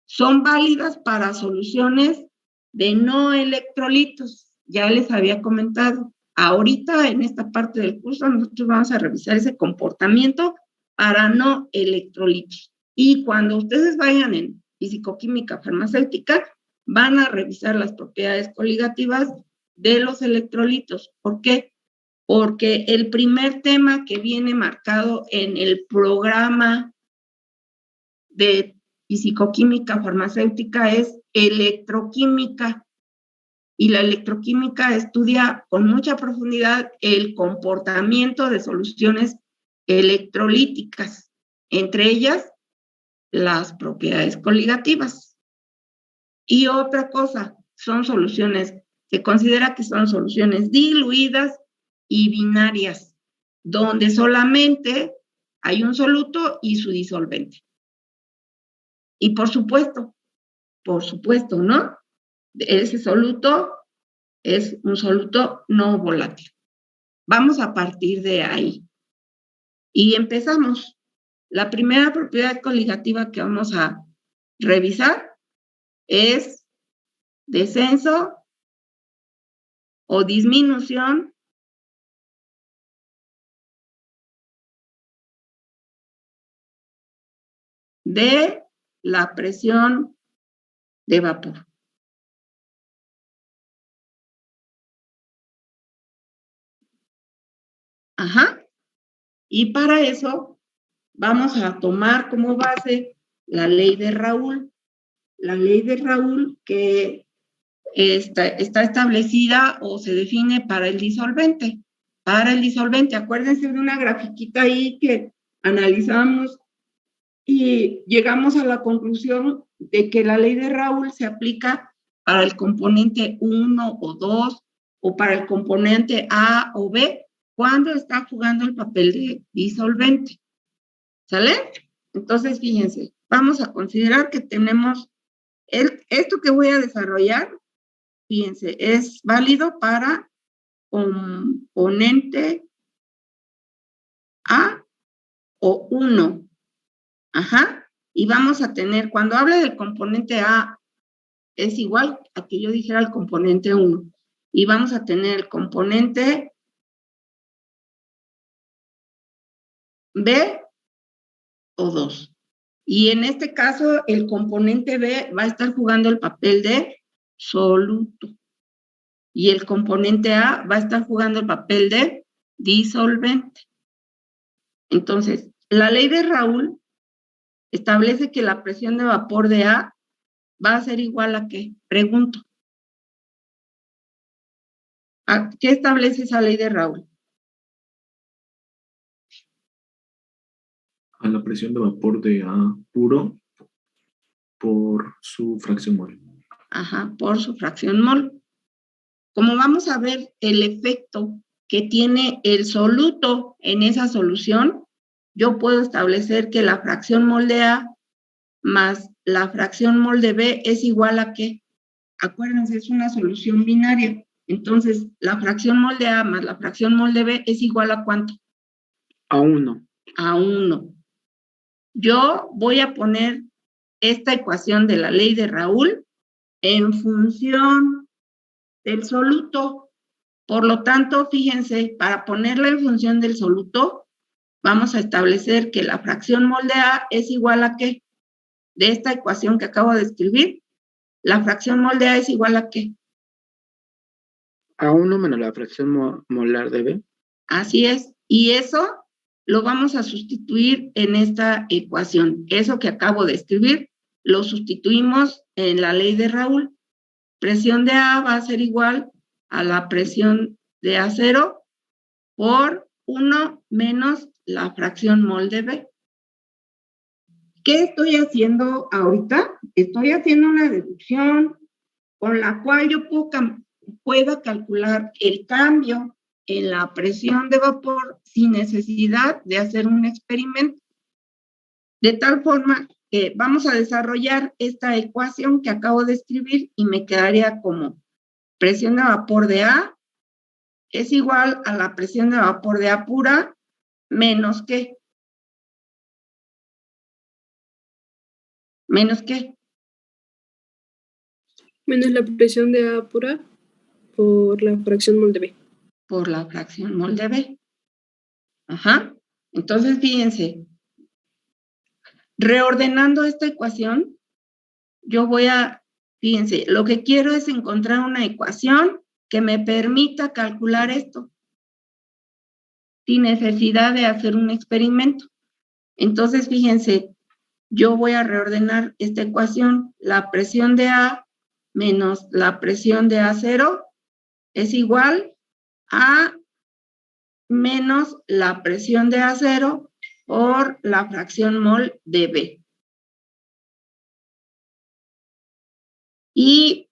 Son válidas para soluciones de no electrolitos. Ya les había comentado. Ahorita en esta parte del curso nosotros vamos a revisar ese comportamiento para no electrolitos. Y cuando ustedes vayan en fisicoquímica farmacéutica, van a revisar las propiedades coligativas de los electrolitos. ¿Por qué? Porque el primer tema que viene marcado en el programa de fisicoquímica farmacéutica es electroquímica. Y la electroquímica estudia con mucha profundidad el comportamiento de soluciones electrolíticas, entre ellas las propiedades coligativas. Y otra cosa, son soluciones, se considera que son soluciones diluidas y binarias, donde solamente hay un soluto y su disolvente. Y por supuesto, ¿no? Ese soluto es un soluto no volátil. Vamos a partir de ahí. Y empezamos. La primera propiedad coligativa que vamos a revisar es descenso o disminución de la presión de vapor. Ajá. Y para eso vamos a tomar como base la ley de Raoult. La ley de Raoult que está establecida o se define para el disolvente. Para el disolvente, acuérdense de una grafiquita ahí que analizamos y llegamos a la conclusión de que la ley de Raoult se aplica para el componente 1 o 2 o para el componente A o B cuando está jugando el papel de disolvente. ¿Sale? Entonces, fíjense, vamos a considerar que tenemos esto que voy a desarrollar, fíjense, es válido para componente A o 1. Ajá. Y vamos a tener, cuando hable del componente A, es igual a que yo dijera el componente 1. Y vamos a tener el componente B o 2. Y en este caso, el componente B va a estar jugando el papel de soluto. Y el componente A va a estar jugando el papel de disolvente. Entonces, la ley de Raoult establece que la presión de vapor de A va a ser igual a ¿qué? Pregunto. ¿A qué establece esa ley de Raoult? A la presión de vapor de A puro por su fracción mol. por su fracción mol. Como vamos a ver el efecto que tiene el soluto en esa solución, yo puedo establecer que la fracción mol de A más la fracción mol de B es igual a ¿qué? Acuérdense, es una solución binaria. Entonces, la fracción mol de A más la fracción mol de B es igual a ¿cuánto? A 1. A 1. Yo voy a poner esta ecuación de la ley de Raoult en función del soluto. Por lo tanto, fíjense, para ponerla en función del soluto, vamos a establecer que la fracción mol de A es igual a ¿qué? De esta ecuación que acabo de escribir, la fracción mol de A es igual a ¿qué? A 1 menos la fracción molar de B. Así es. Y eso lo vamos a sustituir en esta ecuación. Eso que acabo de escribir, lo sustituimos en la ley de Raoult. Presión de A va a ser igual a la presión de A0 por 1 menos la fracción mol de B. ¿Qué estoy haciendo ahorita? Estoy haciendo una deducción con la cual yo pueda calcular el cambio en la presión de vapor sin necesidad de hacer un experimento. De tal forma que vamos a desarrollar esta ecuación que acabo de escribir y me quedaría como presión de vapor de A es igual a la presión de vapor de A pura menos ¿qué? ¿Menos qué? Menos la presión de A pura por la fracción mol de B. Por la fracción mol de B. Entonces, fíjense, reordenando esta ecuación, yo voy a, fíjense, lo que quiero es encontrar una ecuación que me permita calcular esto sin necesidad de hacer un experimento. Entonces, fíjense, yo voy a reordenar esta ecuación. La presión de A menos la presión de A0 es igual a menos la presión de A0 por la fracción mol de B. Y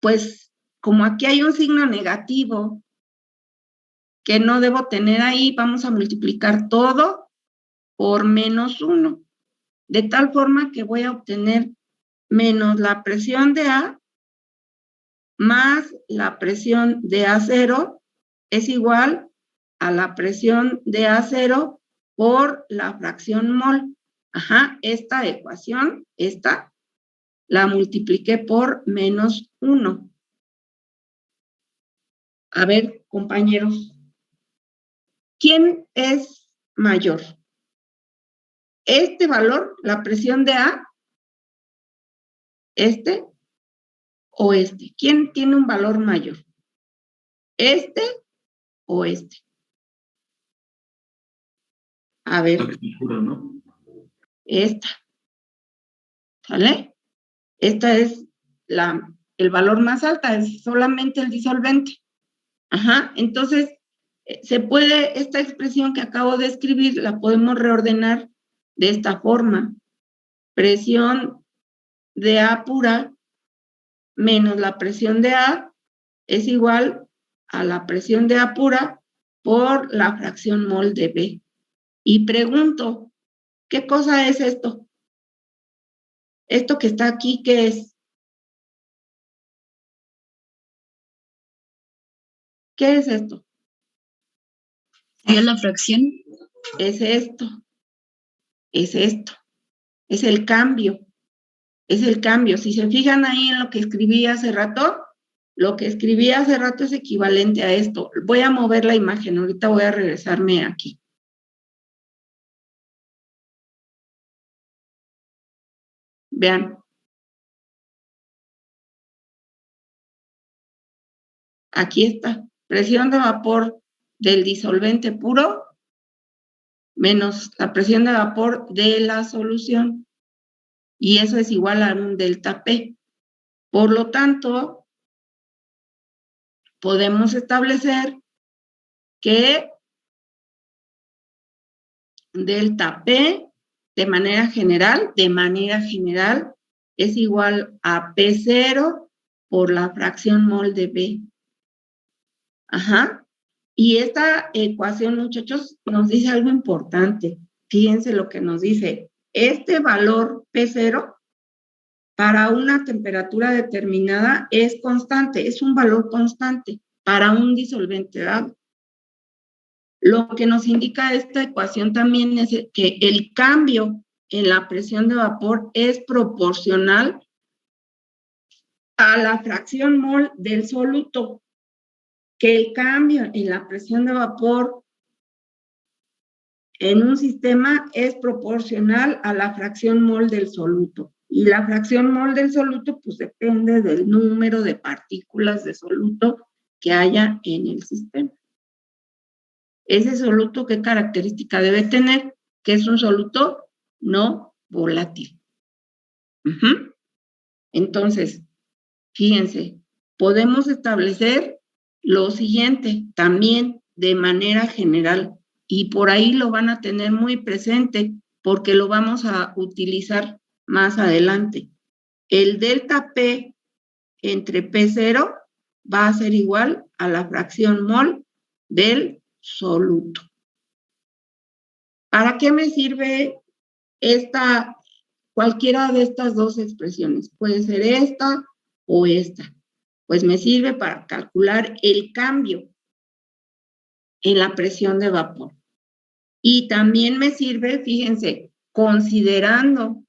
pues como aquí hay un signo negativo que no debo tener ahí, vamos a multiplicar todo por menos 1. De tal forma que voy a obtener menos la presión de A más la presión de A0 es igual a la presión de A0 por la fracción mol. Esta ecuación, esta, la multipliqué por menos 1. A ver, compañeros, ¿quién es mayor? ¿Este valor, la presión de A, este o este? ¿Quién tiene un valor mayor? ¿Este o este? A ver. ¿No? Esta. ¿Sale? Esta es el valor más alta, es solamente el disolvente. Entonces, esta expresión que acabo de escribir, la podemos reordenar de esta forma. Presión de A pura menos la presión de A es igual a la presión de A pura por la fracción mol de B. Y pregunto, ¿qué cosa es esto? Esto que está aquí, ¿qué es? ¿Qué es esto? ¿Es la fracción? Es esto. Es esto. Es el cambio. Es el cambio. Si se fijan ahí en lo que escribí hace rato, lo que escribí hace rato es equivalente a esto. Voy a mover la imagen. Ahorita voy a regresarme aquí. Vean. Aquí está. Presión de vapor del disolvente puro menos la presión de vapor de la solución. Y eso es igual a un delta P. Por lo tanto, podemos establecer que delta P de manera general es igual a P0 por la fracción mol de B. Ajá. Y esta ecuación, muchachos, nos dice algo importante. Fíjense lo que nos dice. Este valor P0 para una temperatura determinada es constante, es un valor constante para un disolvente dado. Lo que nos indica esta ecuación también es que el cambio en la presión de vapor es proporcional a la fracción mol del soluto, que el cambio en la presión de vapor en un sistema es proporcional a la fracción mol del soluto. Y la fracción mol del soluto, pues depende del número de partículas de soluto que haya en el sistema. Ese soluto, ¿qué característica debe tener? Que es un soluto no volátil. Entonces, fíjense, podemos establecer lo siguiente también de manera general, y por ahí lo van a tener muy presente porque lo vamos a utilizar más adelante. El delta P entre P0 va a ser igual a la fracción mol del soluto. ¿Para qué me sirve cualquiera de estas dos expresiones? Puede ser esta o esta. Pues me sirve para calcular el cambio en la presión de vapor. Y también me sirve, fíjense, considerando,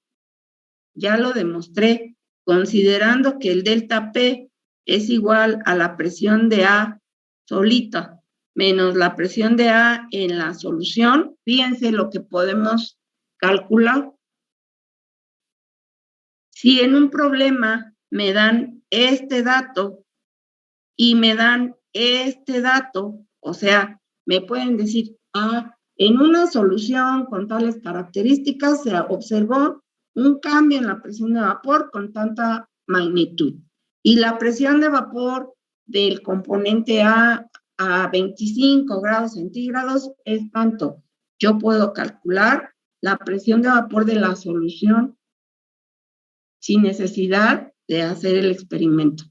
ya lo demostré, considerando que el delta P es igual a la presión de A solita menos la presión de A en la solución, fíjense lo que podemos calcular. Si en un problema me dan este dato y me dan este dato, o sea, me pueden decir, en una solución con tales características se observó un cambio en la presión de vapor con tanta magnitud. Y la presión de vapor del componente A 25 grados centígrados es tanto. Yo puedo calcular la presión de vapor de la solución sin necesidad de hacer el experimento.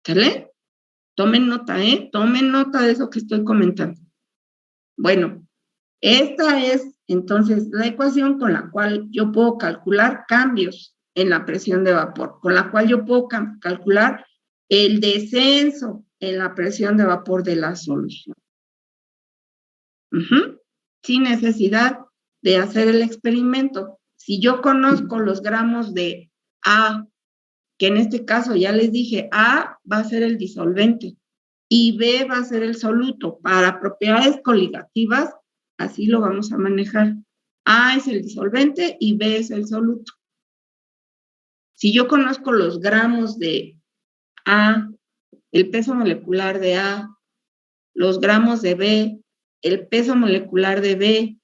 ¿Sale? Tomen nota, Tomen nota de eso que estoy comentando. Bueno, esta es entonces la ecuación con la cual yo puedo calcular cambios en la presión de vapor, con la cual yo puedo calcular el descenso en la presión de vapor de la solución. Sin necesidad de hacer el experimento. Si yo conozco los gramos de A, que en este caso ya les dije, A va a ser el disolvente y B va a ser el soluto. Para propiedades coligativas, así lo vamos a manejar. A es el disolvente y B es el soluto. Si yo conozco los gramos de A, el peso molecular de A, los gramos de B, el peso molecular de B,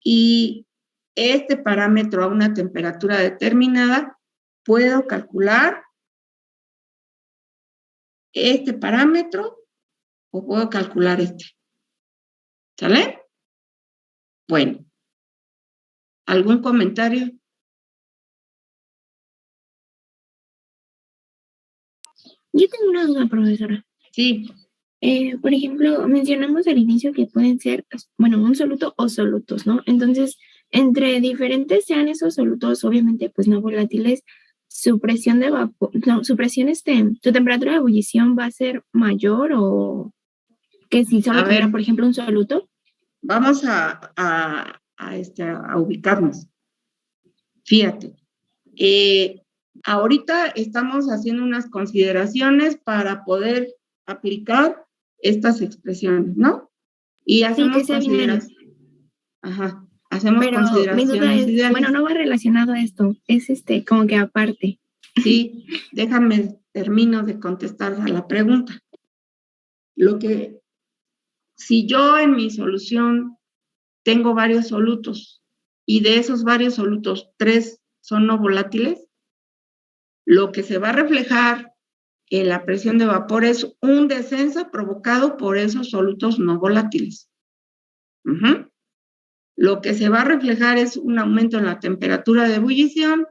y este parámetro a una temperatura determinada, puedo calcular este parámetro o puedo calcular este. ¿Sale? Bueno. ¿Algún comentario? Yo tengo una duda, profesora. Sí. Por ejemplo, mencionamos al inicio que pueden ser, bueno, un soluto o solutos, ¿no? Entonces, entre diferentes sean esos solutos, obviamente, pues no volátiles, su presión de vapor, no, su temperatura de ebullición va a ser mayor o que si solo tuviera, por ejemplo, un soluto. Vamos a ubicarnos. Fíjate, ahorita estamos haciendo unas consideraciones para poder aplicar estas expresiones, ¿no? Y hacemos consideraciones. Hacemos pero consideraciones. Mi duda es, bueno, no va relacionado a esto, es como que aparte. Sí, déjame, termino de contestar a la pregunta. Si yo en mi solución tengo varios solutos y de esos varios solutos 3 son no volátiles, lo que se va a reflejar en la presión de vapor es un descenso provocado por esos solutos no volátiles. lo que se va a reflejar es un aumento en la temperatura de ebullición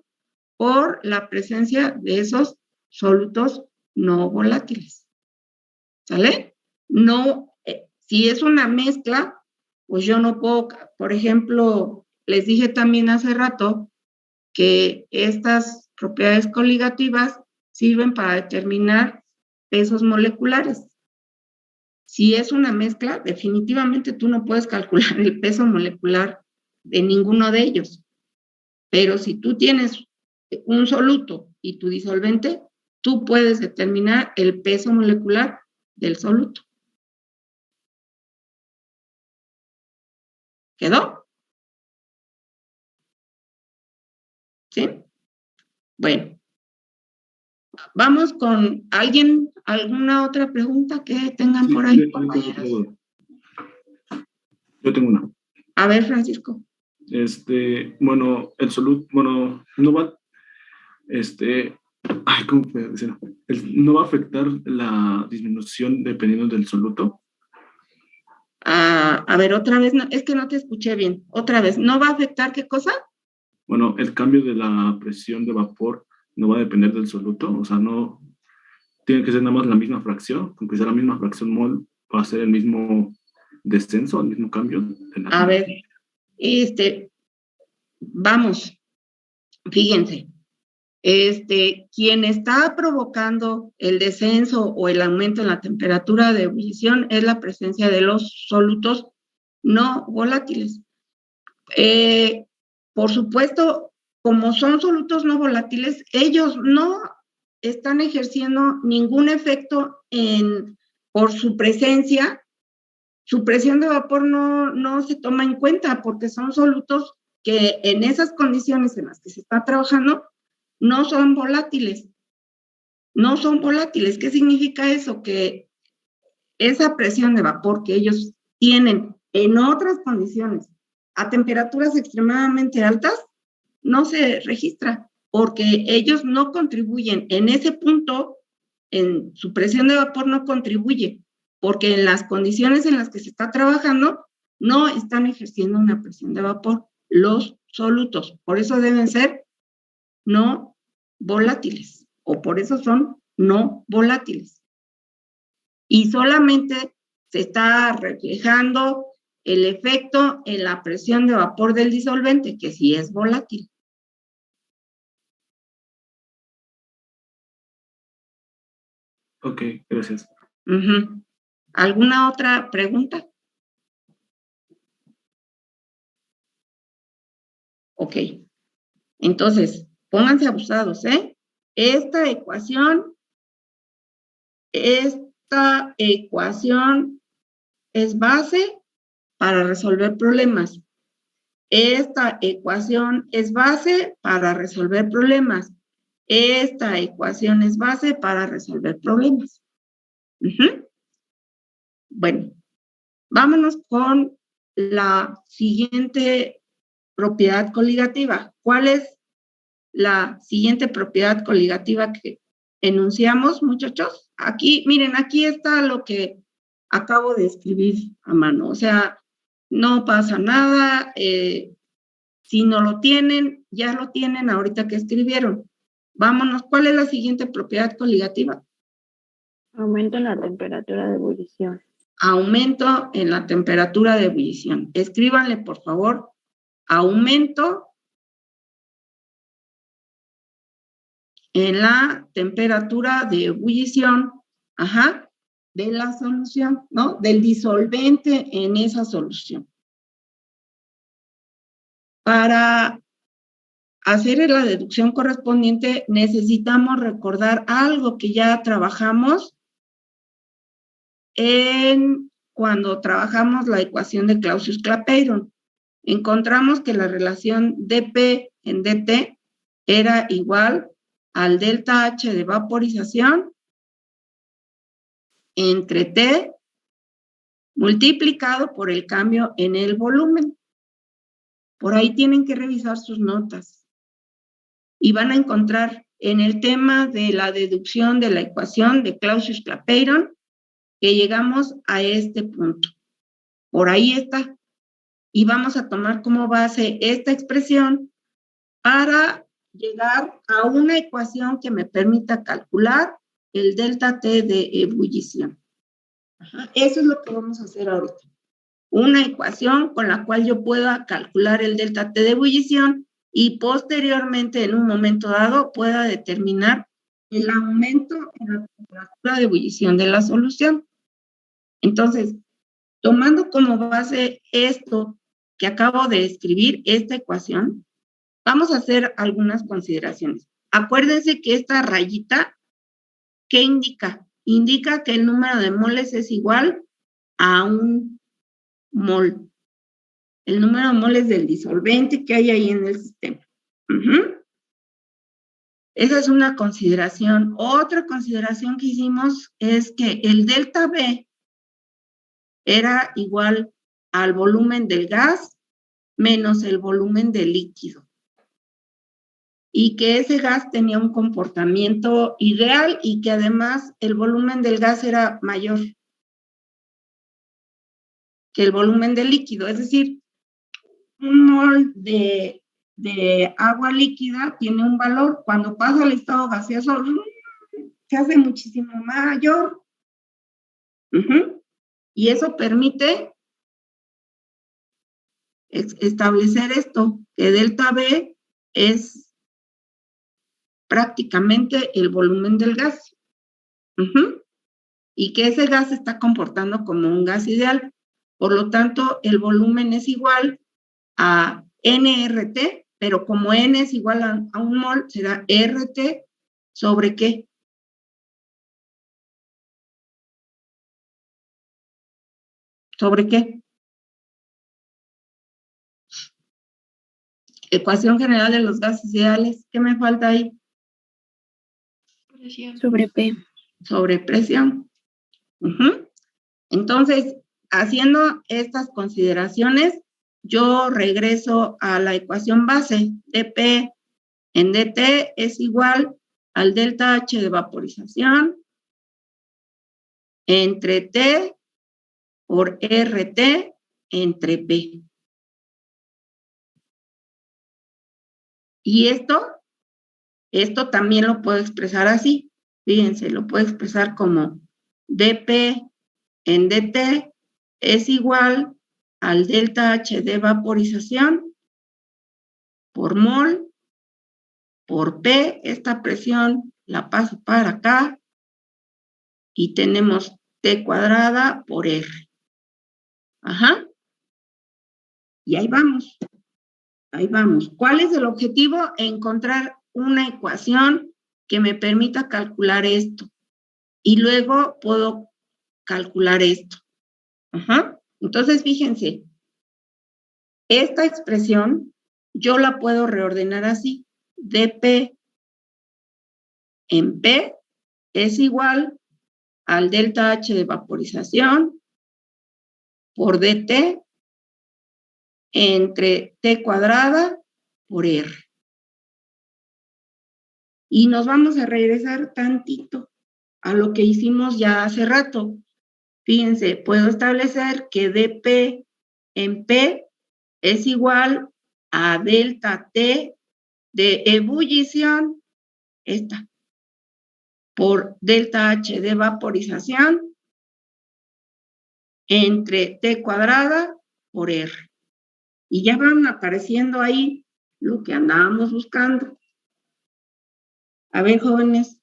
por la presencia de esos solutos no volátiles. ¿Sale? No, si es una mezcla, pues yo no puedo, por ejemplo, les dije también hace rato que estas propiedades coligativas sirven para determinar pesos moleculares. Si es una mezcla, definitivamente tú no puedes calcular el peso molecular de ninguno de ellos. Pero si tú tienes un soluto y tu disolvente, tú puedes determinar el peso molecular del soluto. ¿Quedó? ¿Sí? Bueno. Vamos con alguna otra pregunta que tengan por ahí, compañeros. Yo tengo una. A ver, Francisco. Bueno, el soluto, bueno, no va, ¿cómo puedo decirlo? ¿No va a afectar la disminución dependiendo del soluto? A ver, otra vez, no, es que no te escuché bien. Otra vez, ¿no va a afectar qué cosa? Bueno, el cambio de la presión de vapor no va a depender del soluto, o sea, no tiene que ser nada más la misma fracción, aunque sea la misma fracción mol, va a ser el mismo descenso, el mismo cambio. A ver, vamos, fíjense, quien está provocando el descenso o el aumento en la temperatura de ebullición es la presencia de los solutos no volátiles. Por supuesto, como son solutos no volátiles, ellos no están ejerciendo ningún efecto por su presencia. Su presión de vapor no se toma en cuenta porque son solutos que en esas condiciones en las que se está trabajando no son volátiles. No son volátiles. ¿Qué significa eso? Que esa presión de vapor que ellos tienen en otras condiciones a temperaturas extremadamente altas no se registra porque ellos no contribuyen en ese punto, en su presión de vapor no contribuye, porque en las condiciones en las que se está trabajando no están ejerciendo una presión de vapor los solutos, por eso deben ser no volátiles, o por eso son no volátiles. Y solamente se está reflejando el efecto en la presión de vapor del disolvente, que sí es volátil. Ok, gracias. ¿Alguna otra pregunta? Ok. Entonces, pónganse abusados, ¿eh? Esta ecuación es base para resolver problemas. Esta ecuación es base para resolver problemas. Esta ecuación es base para resolver problemas. Bueno, vámonos con la siguiente propiedad coligativa. ¿Cuál es la siguiente propiedad coligativa que enunciamos, muchachos? Aquí, miren, aquí está lo que acabo de escribir a mano. O sea, no pasa nada. Si no lo tienen, ya lo tienen ahorita que escribieron. Vámonos, ¿cuál es la siguiente propiedad coligativa? Aumento en la temperatura de ebullición. Aumento en la temperatura de ebullición. Escríbanle, por favor, aumento en la temperatura de ebullición, de la solución, ¿no? Del disolvente en esa solución. Para hacer la deducción correspondiente, necesitamos recordar algo que ya trabajamos cuando trabajamos la ecuación de Clausius-Clapeyron. Encontramos que la relación dP en dt era igual al delta H de vaporización entre T multiplicado por el cambio en el volumen. Por ahí tienen que revisar sus notas. Y van a encontrar en el tema de la deducción de la ecuación de Clausius-Clapeyron que llegamos a este punto. Por ahí está. y vamos a tomar como base esta expresión para llegar a una ecuación que me permita calcular el delta T de ebullición. Ajá. Eso es lo que vamos a hacer ahorita. Una ecuación con la cual yo pueda calcular el delta T de ebullición y posteriormente, en un momento dado, pueda determinar el aumento en la temperatura de ebullición de la solución. Entonces, tomando como base esto que acabo de escribir, esta ecuación, vamos a hacer algunas consideraciones. Acuérdense que esta rayita, ¿qué indica? Indica que el número de moles es igual a un mol. El número de moles del disolvente que hay ahí en el sistema. Esa es una consideración. Otra consideración que hicimos es que el delta B era igual al volumen del gas menos el volumen del líquido. Y que ese gas tenía un comportamiento ideal y que además el volumen del gas era mayor que el volumen del líquido. Es decir, un mol de agua líquida tiene un valor. Cuando pasa al estado gaseoso, se hace muchísimo mayor. Y eso permite establecer esto, que delta B es prácticamente el volumen del gas. Y que ese gas se está comportando como un gas ideal. Por lo tanto, el volumen es igual a nRT, pero como N es igual a un mol, será RT sobre ¿qué? ¿Sobre qué? Ecuación general de los gases ideales. ¿Qué me falta ahí? Sobre P. Sobre presión. Entonces, haciendo estas consideraciones, yo regreso a la ecuación base. dP en dt es igual al delta H de vaporización entre T por RT entre P. Y esto también lo puedo expresar así. Fíjense, lo puedo expresar como dP en dt es igual al delta H de vaporización por mol por P. Esta presión la paso para acá y tenemos T cuadrada por R. Ajá. Y ahí vamos. Ahí vamos. ¿Cuál es el objetivo? Encontrar una ecuación que me permita calcular esto. Y luego puedo calcular esto. Ajá. Entonces, fíjense, esta expresión yo la puedo reordenar así. dP en P es igual al delta H de vaporización por dt entre T cuadrada por R. Y nos vamos a regresar tantito a lo que hicimos ya hace rato. Fíjense, puedo establecer que dP en P es igual a delta T de ebullición, esta, por delta H de vaporización entre T cuadrada por R. Y ya van apareciendo ahí lo que andábamos buscando. A ver, jóvenes,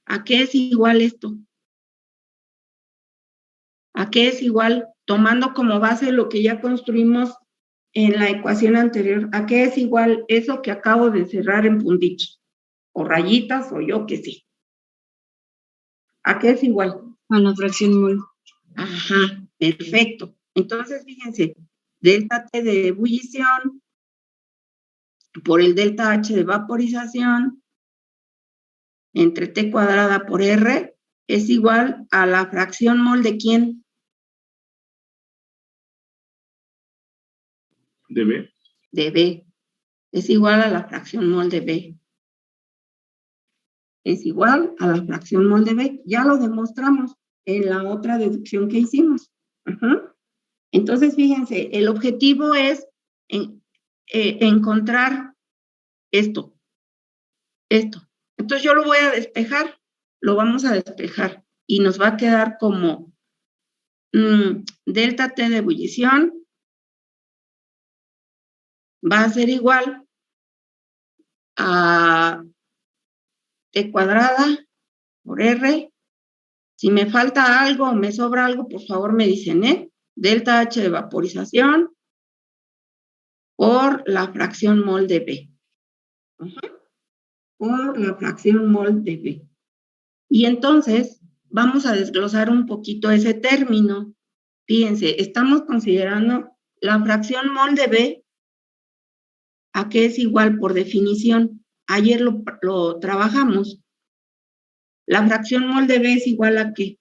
¿a qué es igual esto? ¿A qué es igual? Tomando como base lo que ya construimos en la ecuación anterior. ¿A qué es igual eso que acabo de cerrar en puntitos? O rayitas, o yo qué sé. ¿A qué es igual? A la fracción mol. Ajá, perfecto. Entonces, fíjense, delta T de ebullición por el delta H de vaporización entre T cuadrada por R es igual a la fracción mol de ¿quién? De B. De B. Es igual a la fracción mol de B. Es igual a la fracción mol de B. Ya lo demostramos en la otra deducción que hicimos. Entonces, fíjense, el objetivo es encontrar esto. Entonces yo lo voy a despejar, lo vamos a despejar y nos va a quedar como delta T de ebullición va a ser igual a T cuadrada por R. Si me falta algo o me sobra algo, por favor me dicen, delta H de vaporización por la fracción mol de B. Por la fracción mol de B. Y entonces vamos a desglosar un poquito ese término. Fíjense, estamos considerando la fracción mol de B, ¿a qué es igual por definición? Ayer lo trabajamos. La fracción mol de B es igual a ¿qué?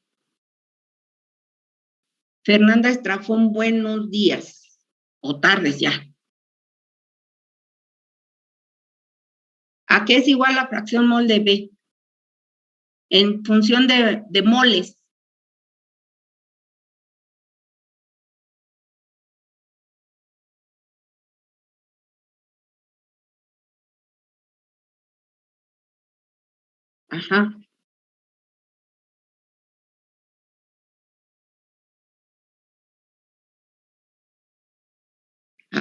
Fernanda Estrafón, buenos días. O tardes ya. ¿A qué es igual la fracción mol de B? En función de moles. Ajá.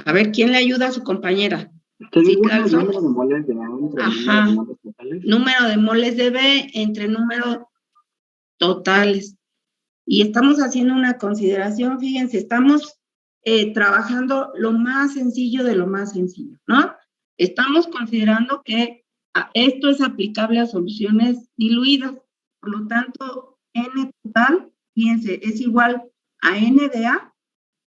A ver, ¿quién le ayuda a su compañera? Tenemos el número de moles de A entre Ajá. número de moles totales. Número de moles de B entre números totales. Y estamos haciendo una consideración, fíjense, estamos trabajando lo más sencillo de lo más sencillo, ¿no? Estamos considerando que esto es aplicable a soluciones diluidas, por lo tanto, N total, fíjense, es igual a N de A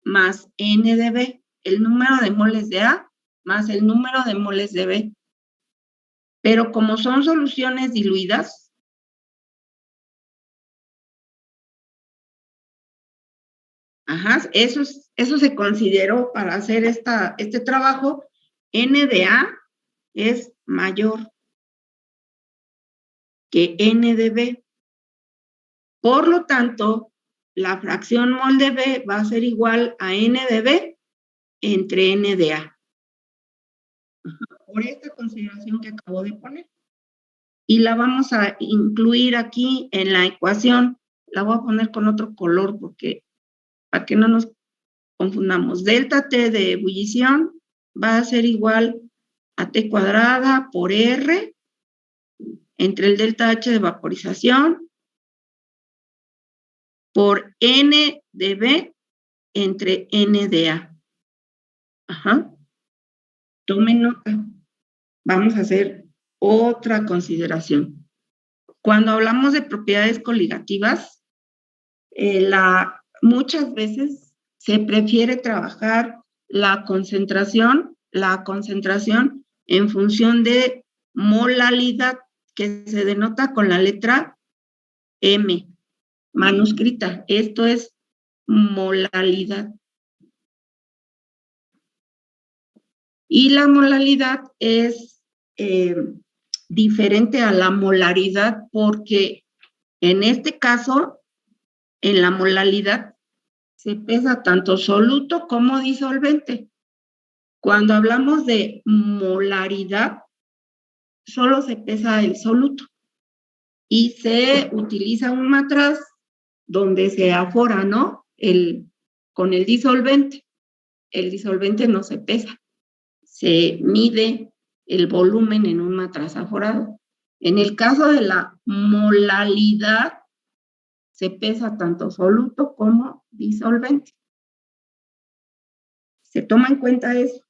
más N de B, el número de moles de A más el número de moles de B. Pero como son soluciones diluidas, ajá, eso se consideró para hacer este trabajo. N de A es mayor que N de B. Por lo tanto, la fracción mol de B va a ser igual a N de B entre N de A. Por esta consideración que acabo de poner. Y la vamos a incluir aquí en la ecuación. La voy a poner con otro color porque para que no nos confundamos. Delta T de ebullición va a ser igual a T cuadrada por R entre el delta H de vaporización por N de B entre N de A. Ajá. Tomen nota. Vamos a hacer otra consideración. Cuando hablamos de propiedades coligativas, muchas veces se prefiere trabajar la concentración en función de molalidad, que se denota con la letra M, manuscrita. Esto es molalidad. Y la molalidad es diferente a la molaridad porque en este caso, en la molalidad, se pesa tanto soluto como disolvente. Cuando hablamos de molaridad, solo se pesa el soluto y se utiliza un matraz donde se afora, ¿no? Con el disolvente. El disolvente no se pesa. Se mide el volumen en un matraz aforado. En el caso de la molalidad, se pesa tanto soluto como disolvente. Se toma en cuenta eso.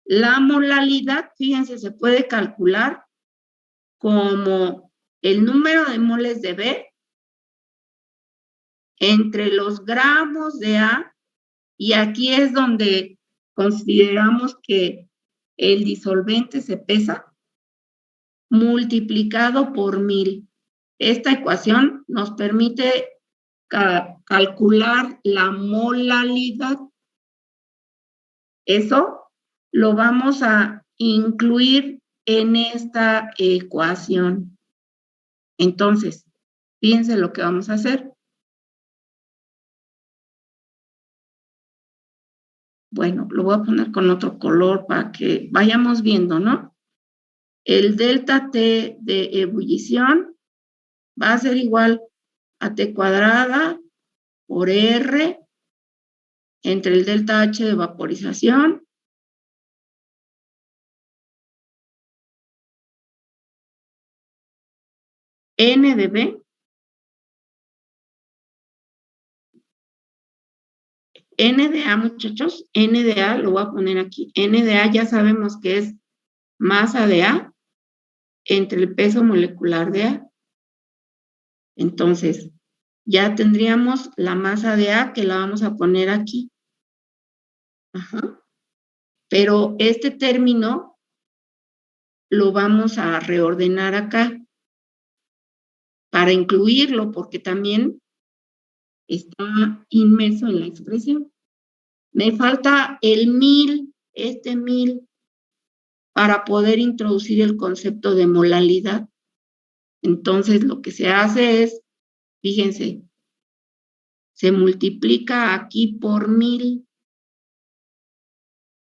La molalidad, fíjense, se puede calcular como el número de moles de B entre los gramos de A, y aquí es donde consideramos que el disolvente se pesa, multiplicado por 1000. Esta ecuación nos permite calcular la molalidad. Eso lo vamos a incluir en esta ecuación. Entonces, fíjense lo que vamos a hacer. Bueno, lo voy a poner con otro color para que vayamos viendo, ¿no? El delta T de ebullición va a ser igual a T cuadrada por R entre el delta H de vaporización N de B N de A, muchachos, N de A, lo voy a poner aquí. N de A ya sabemos que es masa de A entre el peso molecular de A. Entonces, ya tendríamos la masa de A que la vamos a poner aquí. Ajá. Pero este término lo vamos a reordenar acá para incluirlo, porque también está inmerso en la expresión. Me falta el 1000, este 1000, para poder introducir el concepto de molalidad. Entonces, lo que se hace es, fíjense, se multiplica aquí por 1000,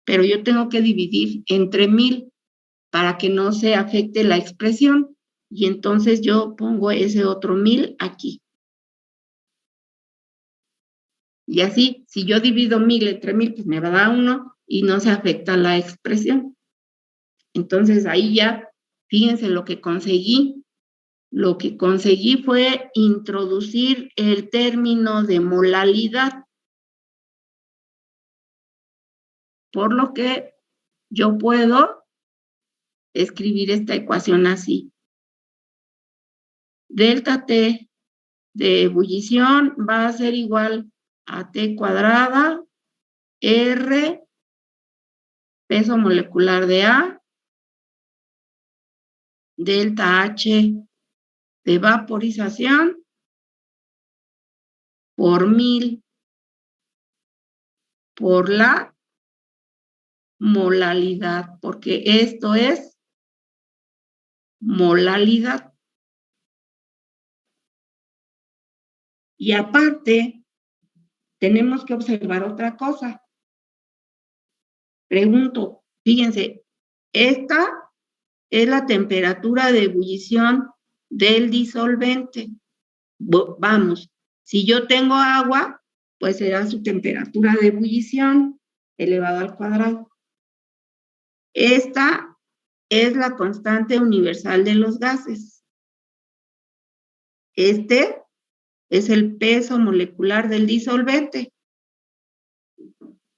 pero yo tengo que dividir entre 1000 para que no se afecte la expresión, y entonces yo pongo ese otro 1000 aquí. Y así, si yo divido 1000 entre 1000, pues me va a dar 1 y no se afecta la expresión. Entonces ahí ya, fíjense lo que conseguí. Lo que conseguí fue introducir el término de molalidad. Por lo que yo puedo escribir esta ecuación así. Delta T de ebullición va a ser igual a T cuadrada R peso molecular de A delta H de vaporización por 1000 por la molalidad, porque esto es molalidad. Y aparte, tenemos que observar otra cosa. Pregunto, fíjense, esta es la temperatura de ebullición del disolvente. Vamos, si yo tengo agua, pues será su temperatura de ebullición elevado al cuadrado. Esta es la constante universal de los gases. Este es el peso molecular del disolvente.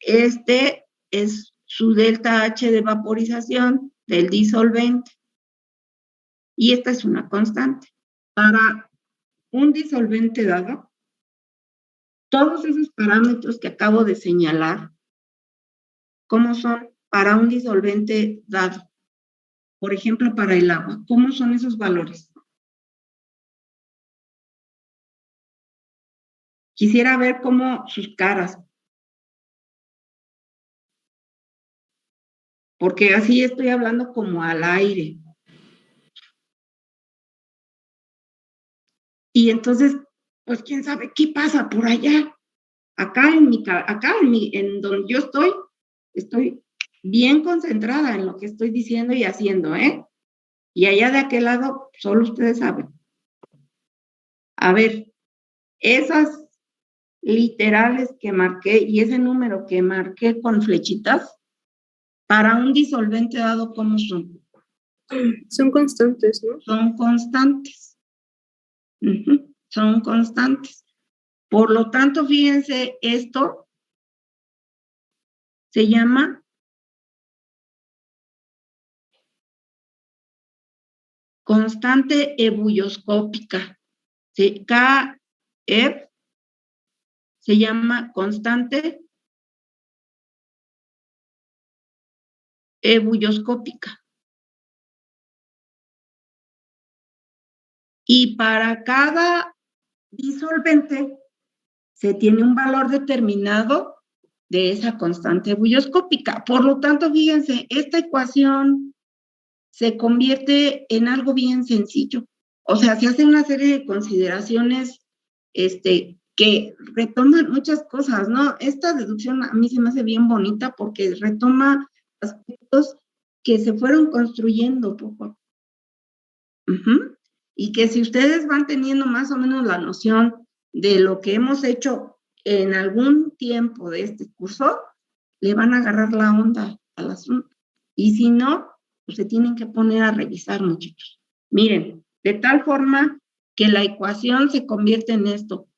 Este es su delta H de vaporización del disolvente. Y esta es una constante. Para un disolvente dado, todos esos parámetros que acabo de señalar, ¿cómo son para un disolvente dado? Por ejemplo, para el agua, ¿cómo son esos valores? Quisiera ver cómo sus caras, porque así estoy hablando como al aire. Y entonces, pues quién sabe qué pasa por allá. Acá en donde yo estoy bien concentrada en lo que estoy diciendo y haciendo, ¿eh? Y allá de aquel lado, solo ustedes saben. A ver, esas literales que marqué y ese número que marqué con flechitas, para un disolvente dado, ¿cómo son? Son constantes, ¿no? Son constantes. Son constantes. Por lo tanto, fíjense, esto se llama constante ebulloscópica. KF se llama constante ebulloscópica. Y para cada disolvente se tiene un valor determinado de esa constante ebulloscópica. Por lo tanto, fíjense, esta ecuación se convierte en algo bien sencillo. O sea, se hace una serie de consideraciones que retoman muchas cosas, ¿no? Esta deducción a mí se me hace bien bonita porque retoma aspectos que se fueron construyendo poco a poco. Y que si ustedes van teniendo más o menos la noción de lo que hemos hecho en algún tiempo de este curso, le van a agarrar la onda al asunto. Y si no, pues se tienen que poner a revisar, muchachos. Miren, de tal forma que la ecuación se convierte en esto.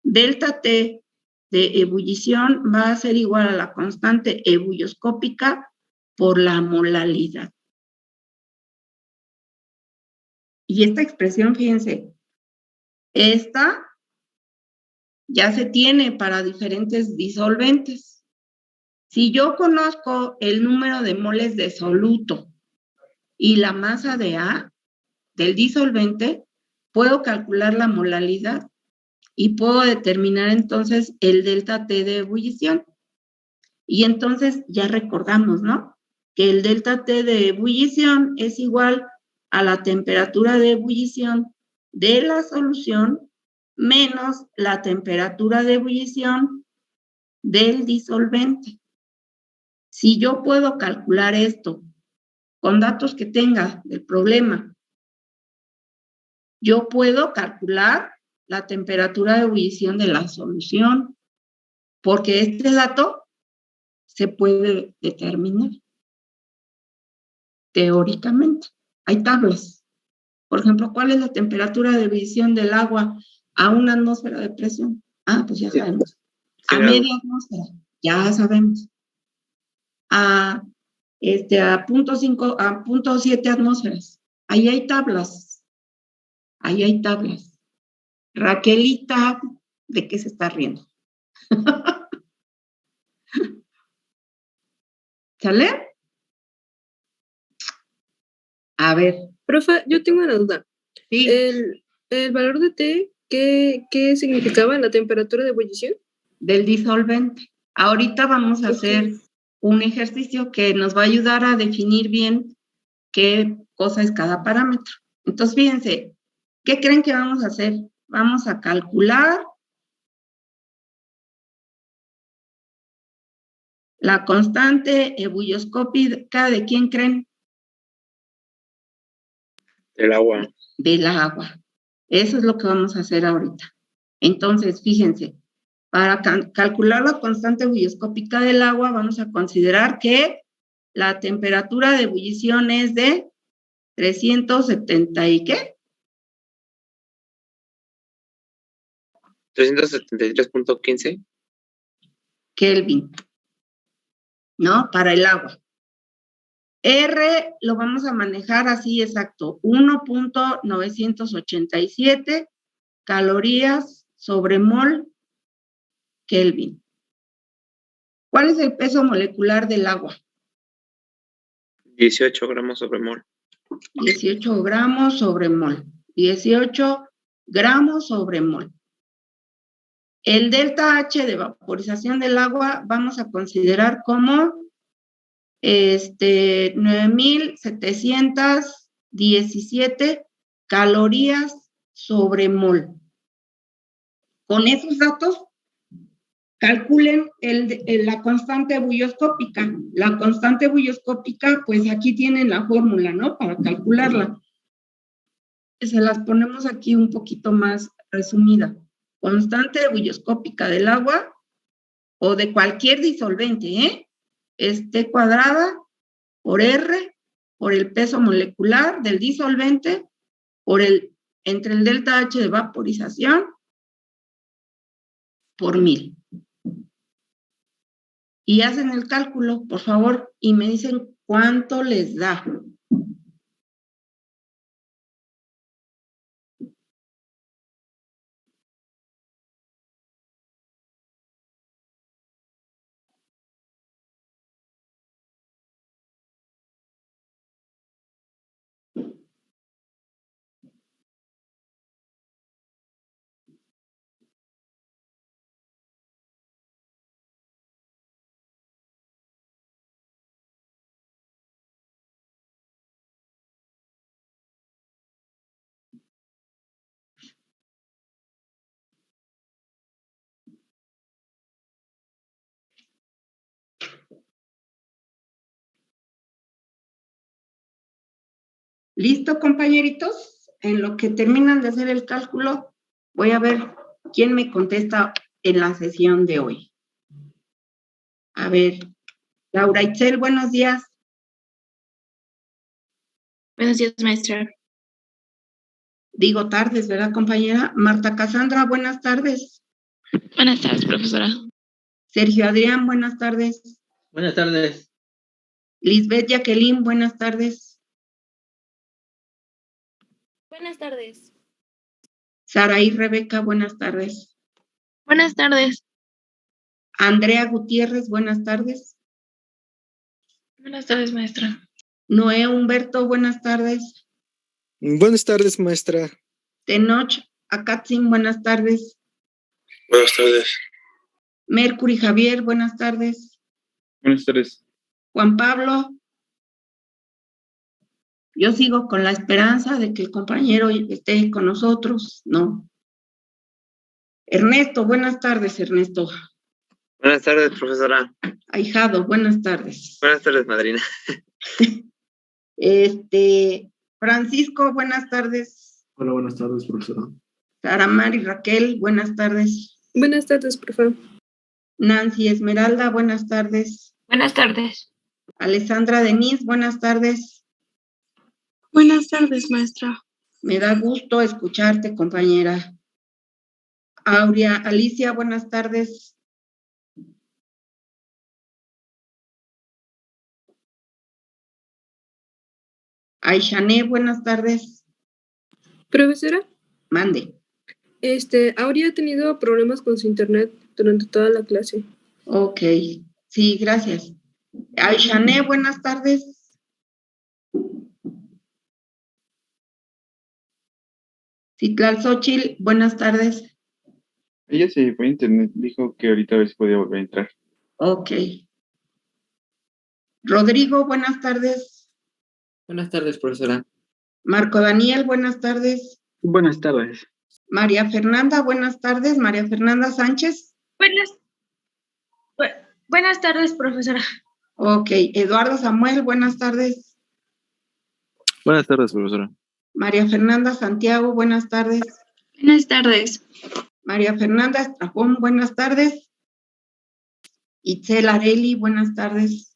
Delta T de ebullición va a ser igual a la constante ebulloscópica por la molalidad. Y esta expresión, fíjense, esta ya se tiene para diferentes disolventes. Si yo conozco el número de moles de soluto y la masa de A del disolvente, puedo calcular la molalidad y puedo determinar entonces el delta T de ebullición. Y entonces ya recordamos, ¿no? Que el delta T de ebullición es igual a la temperatura de ebullición de la solución menos la temperatura de ebullición del disolvente. Si yo puedo calcular esto con datos que tenga del problema, yo puedo calcular la temperatura de ebullición de la solución, porque este dato se puede determinar teóricamente. Hay tablas. Por ejemplo, ¿cuál es la temperatura de ebullición del agua a una atmósfera de presión? Ah, pues ya sabemos. A media atmósfera, ya sabemos. A 0.5, a 0.7 atmósferas. Ahí hay tablas. Ahí hay tablas. Raquelita, ¿de qué se está riendo? ¿Sale? A ver. Profa, yo tengo una duda. Sí. El valor de T, ¿qué significaba la temperatura de ebullición? Del disolvente. Ahorita vamos a hacer un ejercicio que nos va a ayudar a definir bien qué cosa es cada parámetro. Entonces, fíjense, ¿qué creen que vamos a hacer? Vamos a calcular la constante ebulloscópica ¿de quién creen? Del agua. Del agua. Eso es lo que vamos a hacer ahorita. Entonces, fíjense, para calcular la constante ebulloscópica del agua, vamos a considerar que la temperatura de ebullición es de 370 y ¿qué? 373.15 Kelvin, ¿no? Para el agua. R lo vamos a manejar así exacto, 1.987 calorías sobre mol Kelvin. ¿Cuál es el peso molecular del agua? 18 gramos sobre mol. 18 gramos sobre mol. 18 gramos sobre mol. El delta H de vaporización del agua vamos a considerar como 9,717 calorías sobre mol. Con esos datos, calculen la constante ebulloscópica. La constante ebulloscópica, pues aquí tienen la fórmula, ¿no? Para calcularla. Se las ponemos aquí un poquito más resumida. Constante ebulloscópica del agua o de cualquier disolvente, T cuadrada por R, por el peso molecular del disolvente, entre el delta H de vaporización, por 1000. Y hacen el cálculo, por favor, y me dicen cuánto les da. ¿Listo, compañeritos? En lo que terminan de hacer el cálculo, voy a ver quién me contesta en la sesión de hoy. A ver, Laura Itzel, buenos días. Buenos días, maestra. Digo tardes, ¿verdad, compañera? Marta Cassandra, buenas tardes. Buenas tardes, profesora. Sergio Adrián, buenas tardes. Buenas tardes. Lisbeth Jacqueline, buenas tardes. Buenas tardes. Saraí Rebeca, buenas tardes. Buenas tardes. Andrea Gutiérrez, buenas tardes. Buenas tardes, maestra. Noé Humberto, buenas tardes. Buenas tardes, maestra. Tenoch Akatzin, buenas tardes. Buenas tardes. Mercury Javier, buenas tardes. Buenas tardes. Juan Pablo. Yo sigo con la esperanza de que el compañero esté con nosotros, ¿no? Ernesto, buenas tardes, Ernesto. Buenas tardes, profesora. Ahijado, buenas tardes. Buenas tardes, madrina. Francisco, buenas tardes. Hola, buenas tardes, profesora. Sara Mari Raquel, buenas tardes. Buenas tardes, profe. Nancy Esmeralda, buenas tardes. Buenas tardes. Alessandra Denise, buenas tardes. Buenas tardes, maestra. Me da gusto escucharte, compañera. Aurea Alicia, buenas tardes. Aishane, buenas tardes. Profesora. Mande. Aurea ha tenido problemas con su internet durante toda la clase. Ok, sí, gracias. Aishane, buenas tardes. Citlal-Xochitl, buenas tardes. Ella se fue a internet, dijo que ahorita a ver si podía volver a entrar. Ok. Rodrigo, buenas tardes. Buenas tardes, profesora. Marco Daniel, buenas tardes. Buenas tardes. María Fernanda, buenas tardes. María Fernanda Sánchez. Buenas tardes, profesora. Ok. Eduardo Samuel, buenas tardes. Buenas tardes, profesora. María Fernanda Santiago, buenas tardes. Buenas tardes. María Fernanda Estrajón, buenas tardes. Itzel Areli, buenas tardes.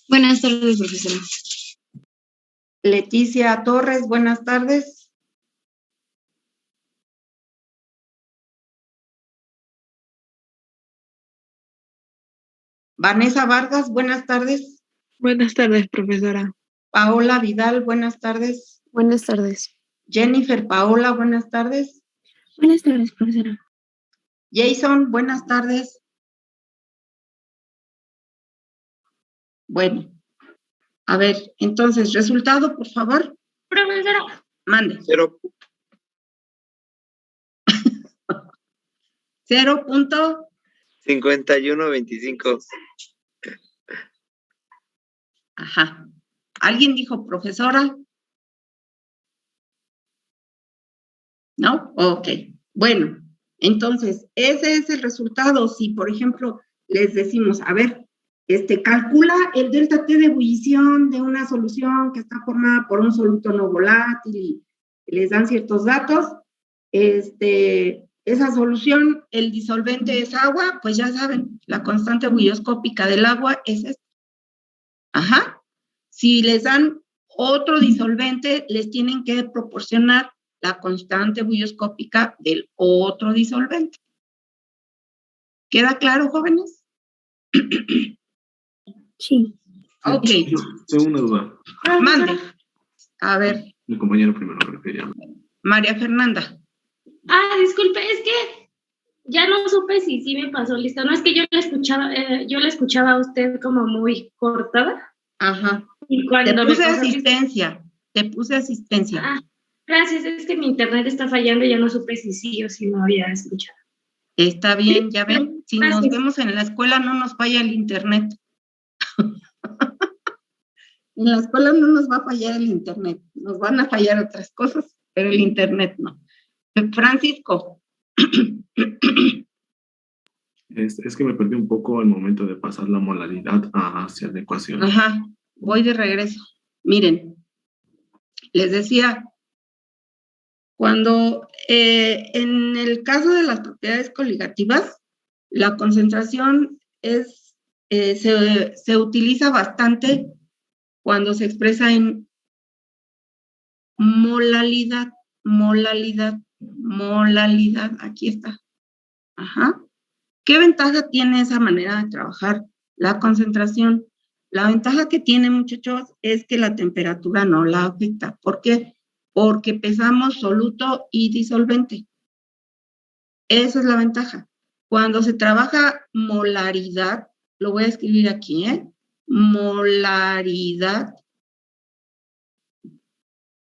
Buenas tardes, profesora. Leticia Torres, buenas tardes. Vanessa Vargas, buenas tardes. Buenas tardes, profesora. Paola Vidal, buenas tardes. Buenas tardes. Jennifer Paola, buenas tardes. Buenas tardes, profesora. Jason, buenas tardes. Bueno, a ver, entonces, resultado, por favor. Profesora. Mande. 0.5125. Ajá. ¿Alguien dijo profesora? ¿No? Ok. Bueno, entonces, ese es el resultado. Si, por ejemplo, les decimos, a ver, calcula el delta T de ebullición de una solución que está formada por un soluto no volátil y les dan ciertos datos, esa solución, el disolvente es agua, pues ya saben, la constante bulloscópica del agua es esta. Ajá. Si les dan otro disolvente, les tienen que proporcionar la constante bulloscópica del otro disolvente. ¿Queda claro, jóvenes? Sí. Ok. Tengo una duda. Mande. A ver. Mi compañero primero, creo que ya. María Fernanda. Disculpe, es que ya no supe si sí me pasó listo. No, es que yo la escuchaba a usted como muy cortada. Ajá. Y cuando Te puse asistencia. Gracias, es que mi internet está fallando y ya no supe si sí o si no había escuchado. Está bien, ya ven. Si Gracias. nos vemos en la escuela no nos falla el internet. En la escuela no nos va a fallar el internet. Nos van a fallar otras cosas, pero el internet no. Francisco. Es que me perdí un poco al momento de pasar la molaridad hacia la ecuación. Ajá, voy de regreso. Miren, les decía, cuando en el caso de las propiedades coligativas, la concentración se utiliza bastante cuando se expresa en molalidad, aquí está. Ajá. ¿Qué ventaja tiene esa manera de trabajar la concentración? La ventaja que tiene, muchachos, es que la temperatura no la afecta. ¿Por qué? Porque pesamos soluto y disolvente. Esa es la ventaja. Cuando se trabaja molaridad, lo voy a escribir aquí, molaridad,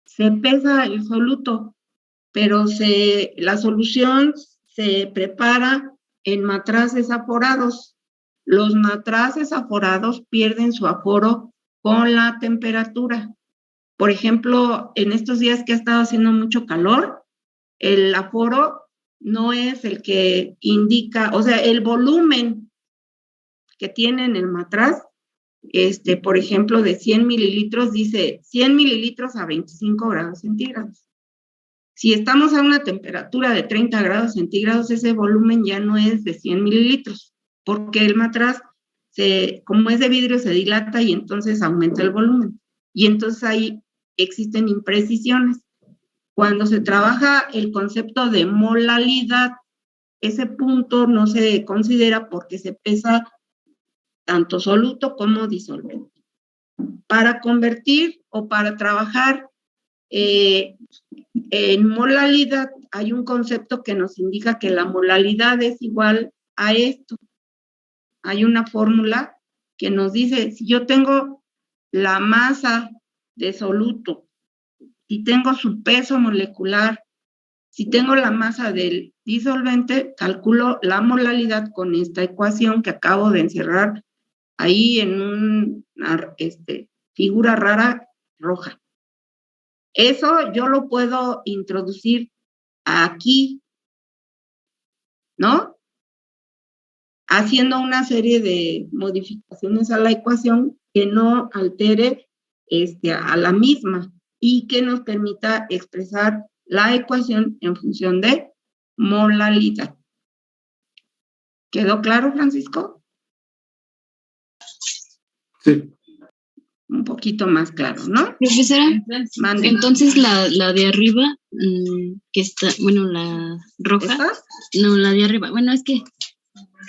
se pesa el soluto, pero la solución se prepara en matraces aforados. Los matraces aforados pierden su aforo con la temperatura. Por ejemplo, en estos días que ha estado haciendo mucho calor, el aforo no es el que indica, o sea, el volumen que tiene en el matraz, por ejemplo, de 100 mililitros, dice 100 mililitros a 25 grados centígrados. Si estamos a una temperatura de 30 grados centígrados, ese volumen ya no es de 100 mililitros, porque el matraz, como es de vidrio, se dilata y entonces aumenta el volumen. Y entonces ahí existen imprecisiones. Cuando se trabaja el concepto de molalidad, ese punto no se considera porque se pesa tanto soluto como disolvente. Para convertir o para trabajar en molalidad, hay un concepto que nos indica que la molalidad es igual a esto. Hay una fórmula que nos dice, si yo tengo la masa de soluto, si tengo su peso molecular, si tengo la masa del disolvente, calculo la molalidad con esta ecuación que acabo de encerrar ahí en una figura rara roja. Eso yo lo puedo introducir aquí, ¿no? Haciendo una serie de modificaciones a la ecuación que no altere a la misma y que nos permita expresar la ecuación en función de molalidad. ¿Quedó claro, Francisco? Sí. Un poquito más claro, ¿no? Profesora, Mande. entonces la de arriba, que está, bueno, la roja. ¿Esta? No, la de arriba. Bueno, es que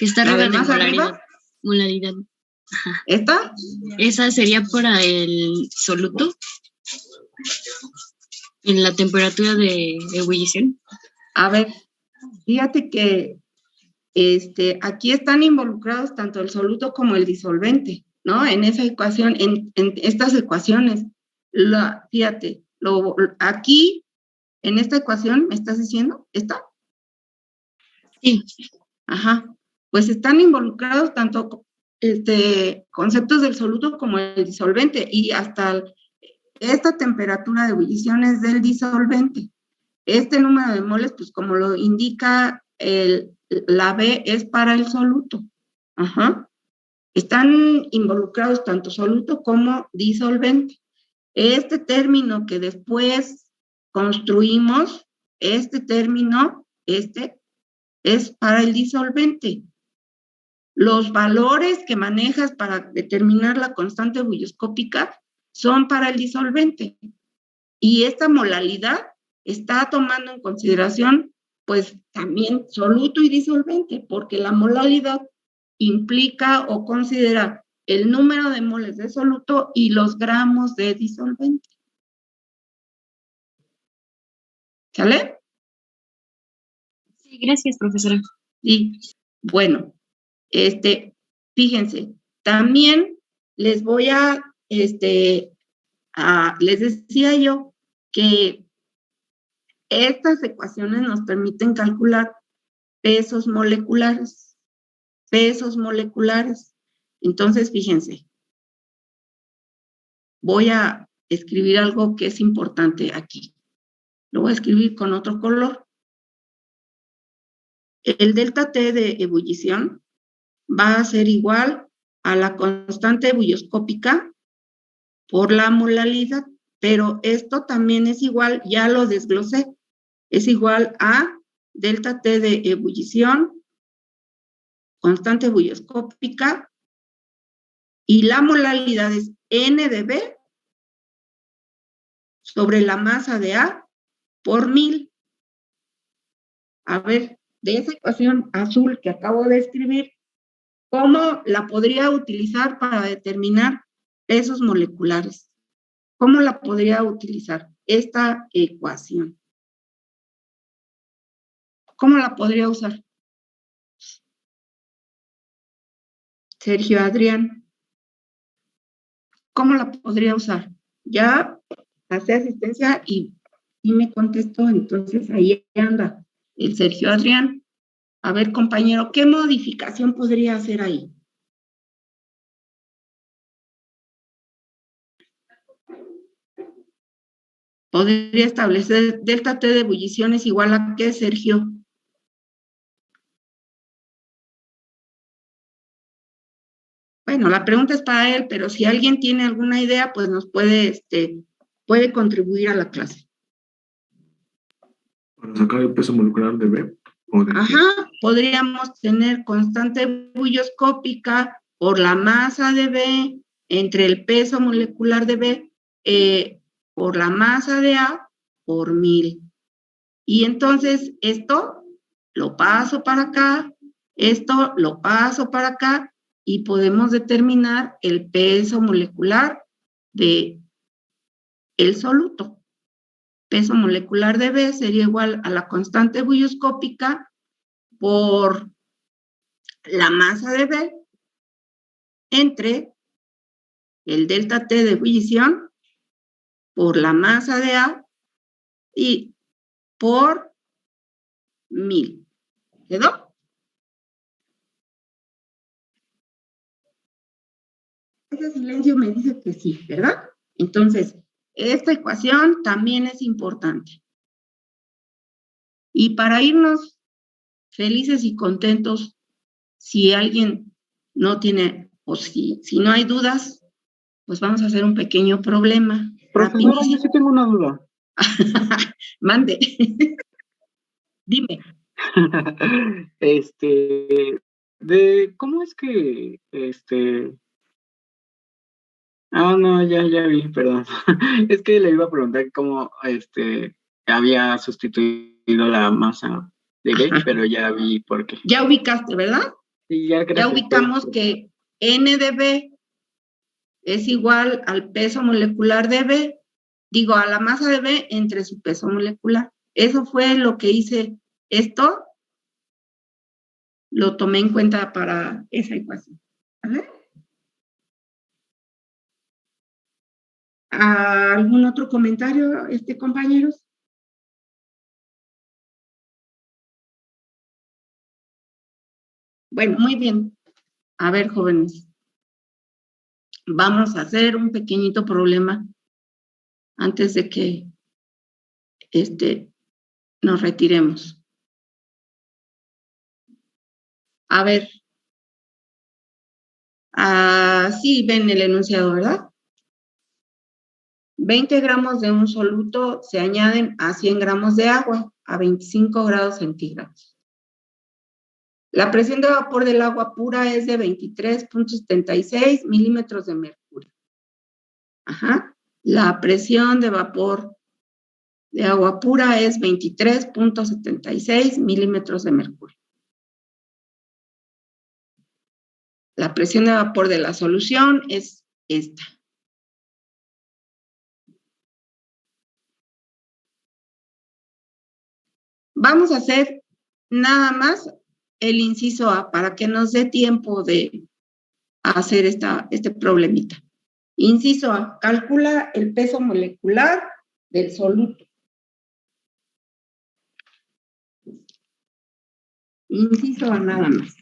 está ¿La arriba de de más arriba? molaridad. Ajá. ¿Esta? Esa sería para el soluto. En la temperatura de ebullición. A ver, fíjate que aquí están involucrados tanto el soluto como el disolvente, ¿no? En esa ecuación, en estas ecuaciones. Fíjate, aquí, en esta ecuación, ¿me estás diciendo? ¿Esta? Sí. Ajá. Pues están involucrados tanto conceptos del soluto como el disolvente y hasta esta temperatura de ebullición es del disolvente. Este número de moles, pues como lo indica la B, es para el soluto. Ajá. Están involucrados tanto soluto como disolvente. Este término que después construimos, este término, es para el disolvente. Los valores que manejas para determinar la constante ebullioscópica son para el disolvente. Y esta molalidad está tomando en consideración, pues, también soluto y disolvente, porque la molalidad implica o considera el número de moles de soluto y los gramos de disolvente. ¿Sale? Sí, gracias, profesora. Sí, bueno, fíjense, también les voy les decía yo que estas ecuaciones nos permiten calcular pesos moleculares. Entonces, fíjense, voy a escribir algo que es importante aquí. Lo voy a escribir con otro color. El delta T de ebullición va a ser igual a la constante ebullioscópica por la molalidad. pero esto también es igual, ya lo desglosé, es igual a delta T de ebullición, constante bulloscópica, y la molaridad es N de B sobre la masa de A por 1000. A ver, de esa ecuación azul que acabo de escribir, ¿cómo la podría utilizar para determinar pesos moleculares? ¿Cómo la podría utilizar esta ecuación? ¿Cómo la podría usar? Sergio Adrián, ¿cómo la podría usar? Ya hace asistencia y me contestó, entonces ahí anda el Sergio Adrián. A ver, compañero, ¿qué modificación podría hacer ahí? Podría establecer delta T de ebullición es igual a ¿qué, Sergio? Bueno, la pregunta es para él, pero si alguien tiene alguna idea, pues nos puede contribuir a la clase. Para sacar el peso molecular de B. Ajá, podríamos tener constante bulloscópica por la masa de B entre el peso molecular de B por la masa de A por 1000. Y entonces esto lo paso para acá, esto lo paso para acá y podemos determinar el peso molecular de el soluto. Peso molecular de B sería igual a la constante bulloscópica por la masa de B entre el delta T de ebullición por la masa de A y por 1000. ¿Quedó? Ese silencio me dice que sí, ¿verdad? Entonces, esta ecuación también es importante. Y para irnos felices y contentos, si alguien no tiene, o si no hay dudas, pues vamos a hacer un pequeño problema. Profesora, yo sí tengo una duda. Mande. Dime. ¿Cómo es que, no, ya vi, perdón. Es que le iba a preguntar cómo, había sustituido la masa de B, pero ya vi por qué. Ya ubicaste, ¿verdad? Sí, ya ubicamos que N de B es igual al peso molecular de B, a la masa de B entre su peso molecular. Eso fue lo que hice. Esto lo tomé en cuenta para esa ecuación. ¿Vale? ¿Algún otro comentario, compañeros? Bueno, muy bien. A ver, jóvenes. Vamos a hacer un pequeñito problema antes de que nos retiremos. A ver. Sí, ven el enunciado, ¿verdad? 20 gramos de un soluto se añaden a 100 gramos de agua a 25 grados centígrados. La presión de vapor del agua pura es de 23.76 milímetros de mercurio. Ajá. La presión de vapor de agua pura es 23.76 milímetros de mercurio. La presión de vapor de la solución es esta. Vamos a hacer nada más el inciso A para que nos dé tiempo de hacer este problemita. Inciso A, calcula el peso molecular del soluto. Inciso A nada más.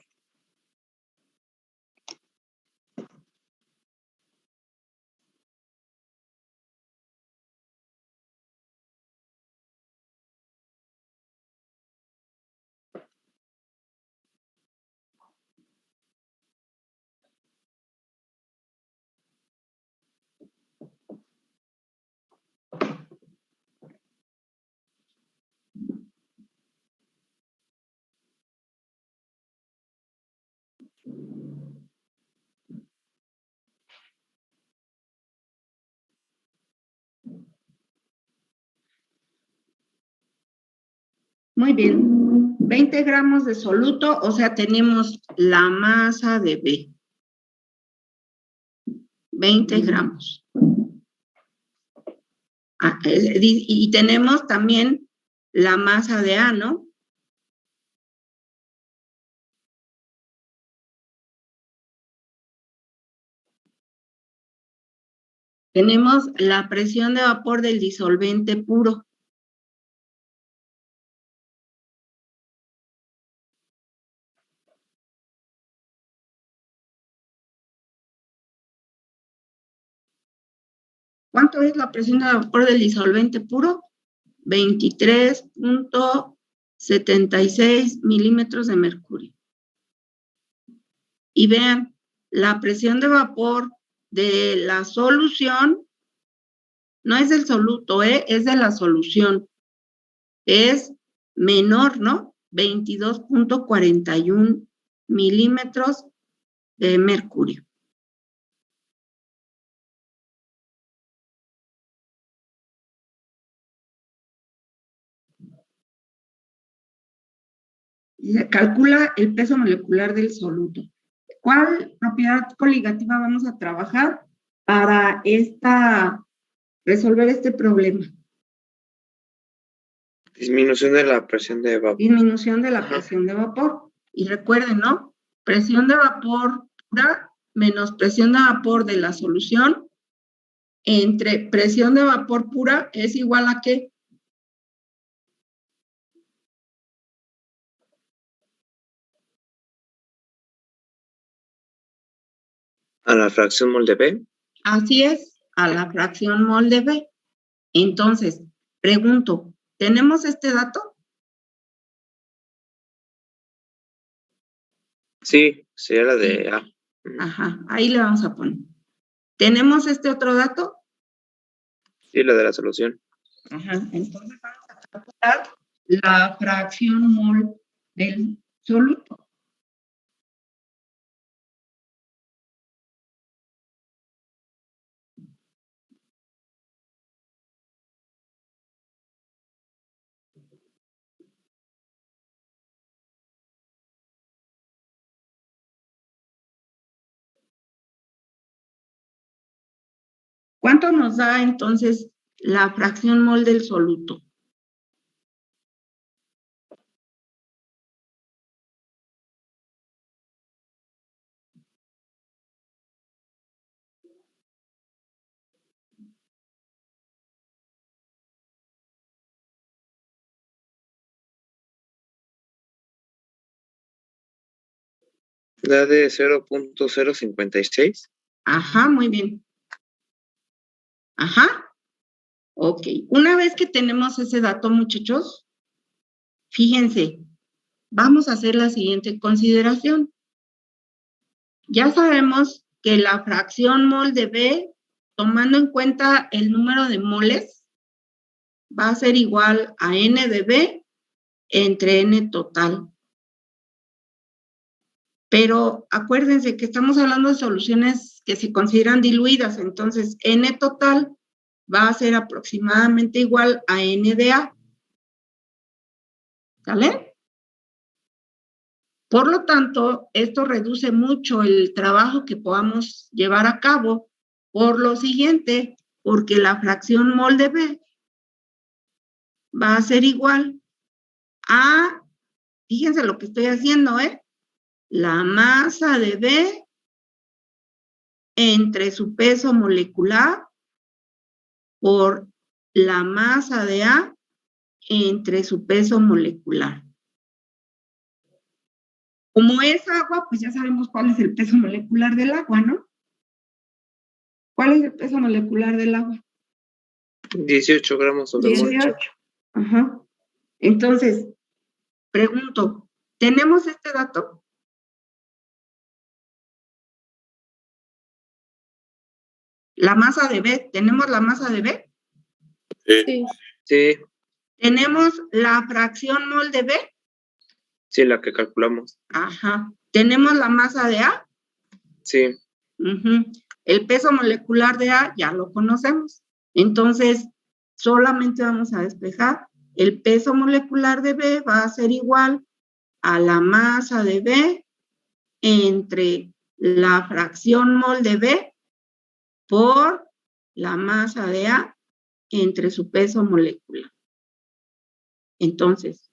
Muy bien. 20 gramos de soluto, o sea, tenemos la masa de B. 20 gramos. Y tenemos también la masa de A, ¿no? Tenemos la presión de vapor del disolvente puro. ¿Cuánto es la presión de vapor del disolvente puro? 23.76 milímetros de mercurio. Y vean, la presión de vapor de la solución, no es del soluto, es de la solución. Es menor, ¿no? 22.41 milímetros de mercurio. Se calcula el peso molecular del soluto. ¿Cuál propiedad coligativa vamos a trabajar para resolver este problema? Disminución de la presión de vapor. Disminución de la presión de vapor. Y recuerden, ¿no? Presión de vapor pura menos presión de vapor de la solución entre presión de vapor pura es igual a ¿qué? A la fracción mol de B. Así es, a la fracción mol de B. Entonces, pregunto, ¿tenemos este dato? Sí, sería la de A. Ajá, ahí le vamos a poner. ¿Tenemos este otro dato? Sí, la de la solución. Ajá, entonces vamos a calcular la fracción mol del soluto. ¿Cuánto nos da entonces la fracción mol del soluto? Da de 0.056. Ajá, muy bien. Ajá. Ok. Una vez que tenemos ese dato, muchachos, fíjense, vamos a hacer la siguiente consideración. Ya sabemos que la fracción mol de B, tomando en cuenta el número de moles, va a ser igual a N de B entre N total. Pero acuérdense que estamos hablando de soluciones que se consideran diluidas, entonces N total va a ser aproximadamente igual a N de A. ¿Sale? Por lo tanto, esto reduce mucho el trabajo que podamos llevar a cabo por lo siguiente, porque la fracción mol de B va a ser igual a, fíjense lo que estoy haciendo, la masa de B entre su peso molecular por la masa de A entre su peso molecular. Como es agua, pues ya sabemos cuál es el peso molecular del agua, ¿no? ¿Cuál es el peso molecular del agua? 18 gramos sobre mol. 18. Ajá. Entonces, pregunto, ¿tenemos este dato? La masa de B, ¿tenemos la masa de B? Sí. Sí. ¿Tenemos la fracción mol de B? Sí, la que calculamos. Ajá. ¿Tenemos la masa de A? Sí. Ujú. El peso molecular de A ya lo conocemos. Entonces, solamente vamos a despejar. El peso molecular de B va a ser igual a la masa de B entre la fracción mol de B por la masa de A entre su peso molecular. Entonces,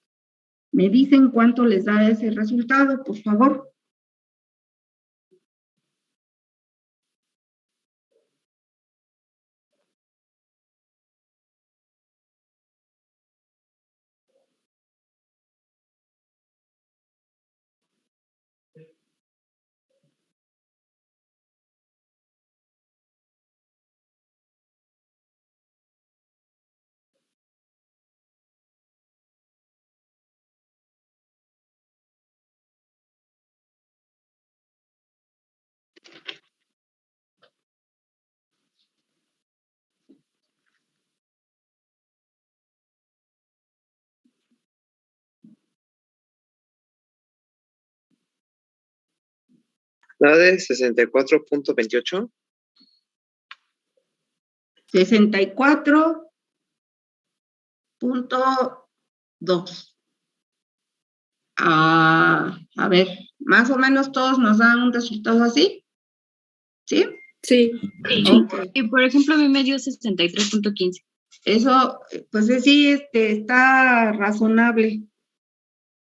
¿me dicen cuánto les da ese resultado, por favor? La de 64.28. 64.2. A ver, más o menos todos nos dan un resultado así. ¿Sí? Sí. Okay. Y por ejemplo, a mí me dio 63.15. Eso, pues sí, está razonable.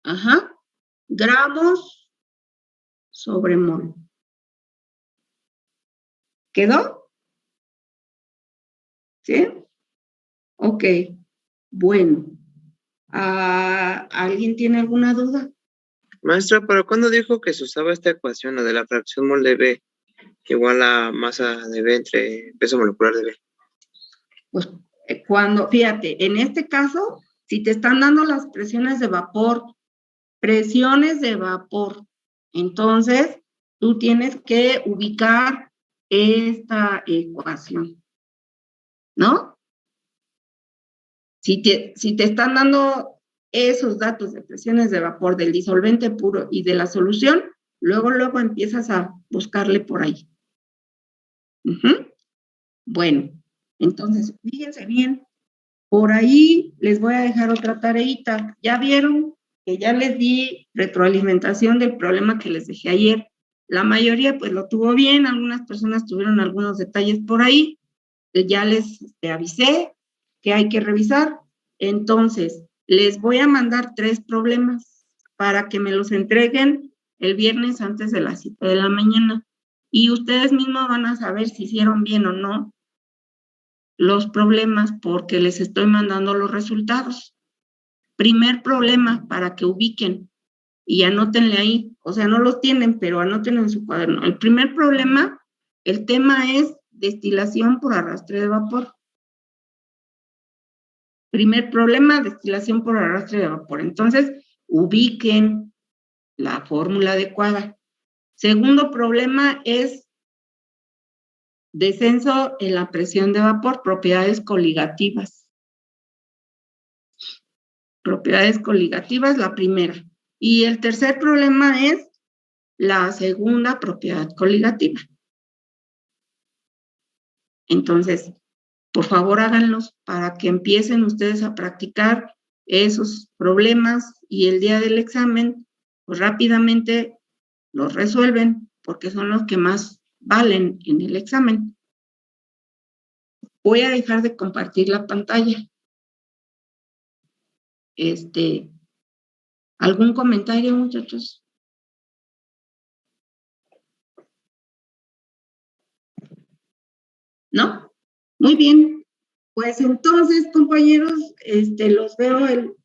Ajá. Gramos sobre mol. ¿Quedó? ¿Sí? Ok. Bueno. ¿Alguien tiene alguna duda? Maestra, ¿para cuándo dijo que se usaba esta ecuación, la de la fracción mol de B igual a masa de B entre peso molecular de B? Pues cuando, fíjate, en este caso, si te están dando las presiones de vapor, entonces tú tienes que ubicar esta ecuación, ¿no? Si te están dando esos datos de presiones de vapor del disolvente puro y de la solución, luego empiezas a buscarle por ahí. Bueno, entonces, fíjense bien, por ahí les voy a dejar otra tareita. ¿Ya vieron que ya les di retroalimentación del problema que les dejé ayer? La mayoría pues lo tuvo bien, algunas personas tuvieron algunos detalles por ahí, ya les avisé que hay que revisar. Entonces, les voy a mandar 3 problemas para que me los entreguen el viernes antes de las 7 de la mañana. Y ustedes mismos van a saber si hicieron bien o no los problemas porque les estoy mandando los resultados. Primer problema para que ubiquen y anótenle ahí, o sea, no los tienen, pero anoten en su cuaderno. El primer problema, el tema es destilación por arrastre de vapor. Primer problema, destilación por arrastre de vapor. Entonces, ubiquen la fórmula adecuada. Segundo problema es descenso en la presión de vapor, propiedades coligativas. Propiedades coligativas, la primera. Y el tercer problema es la segunda propiedad coligativa. Entonces, por favor, háganlos para que empiecen ustedes a practicar esos problemas y el día del examen, pues rápidamente los resuelven porque son los que más valen en el examen. Voy a dejar de compartir la pantalla. ¿Algún comentario, muchachos? ¿No? Muy bien. Pues entonces, compañeros, los veo el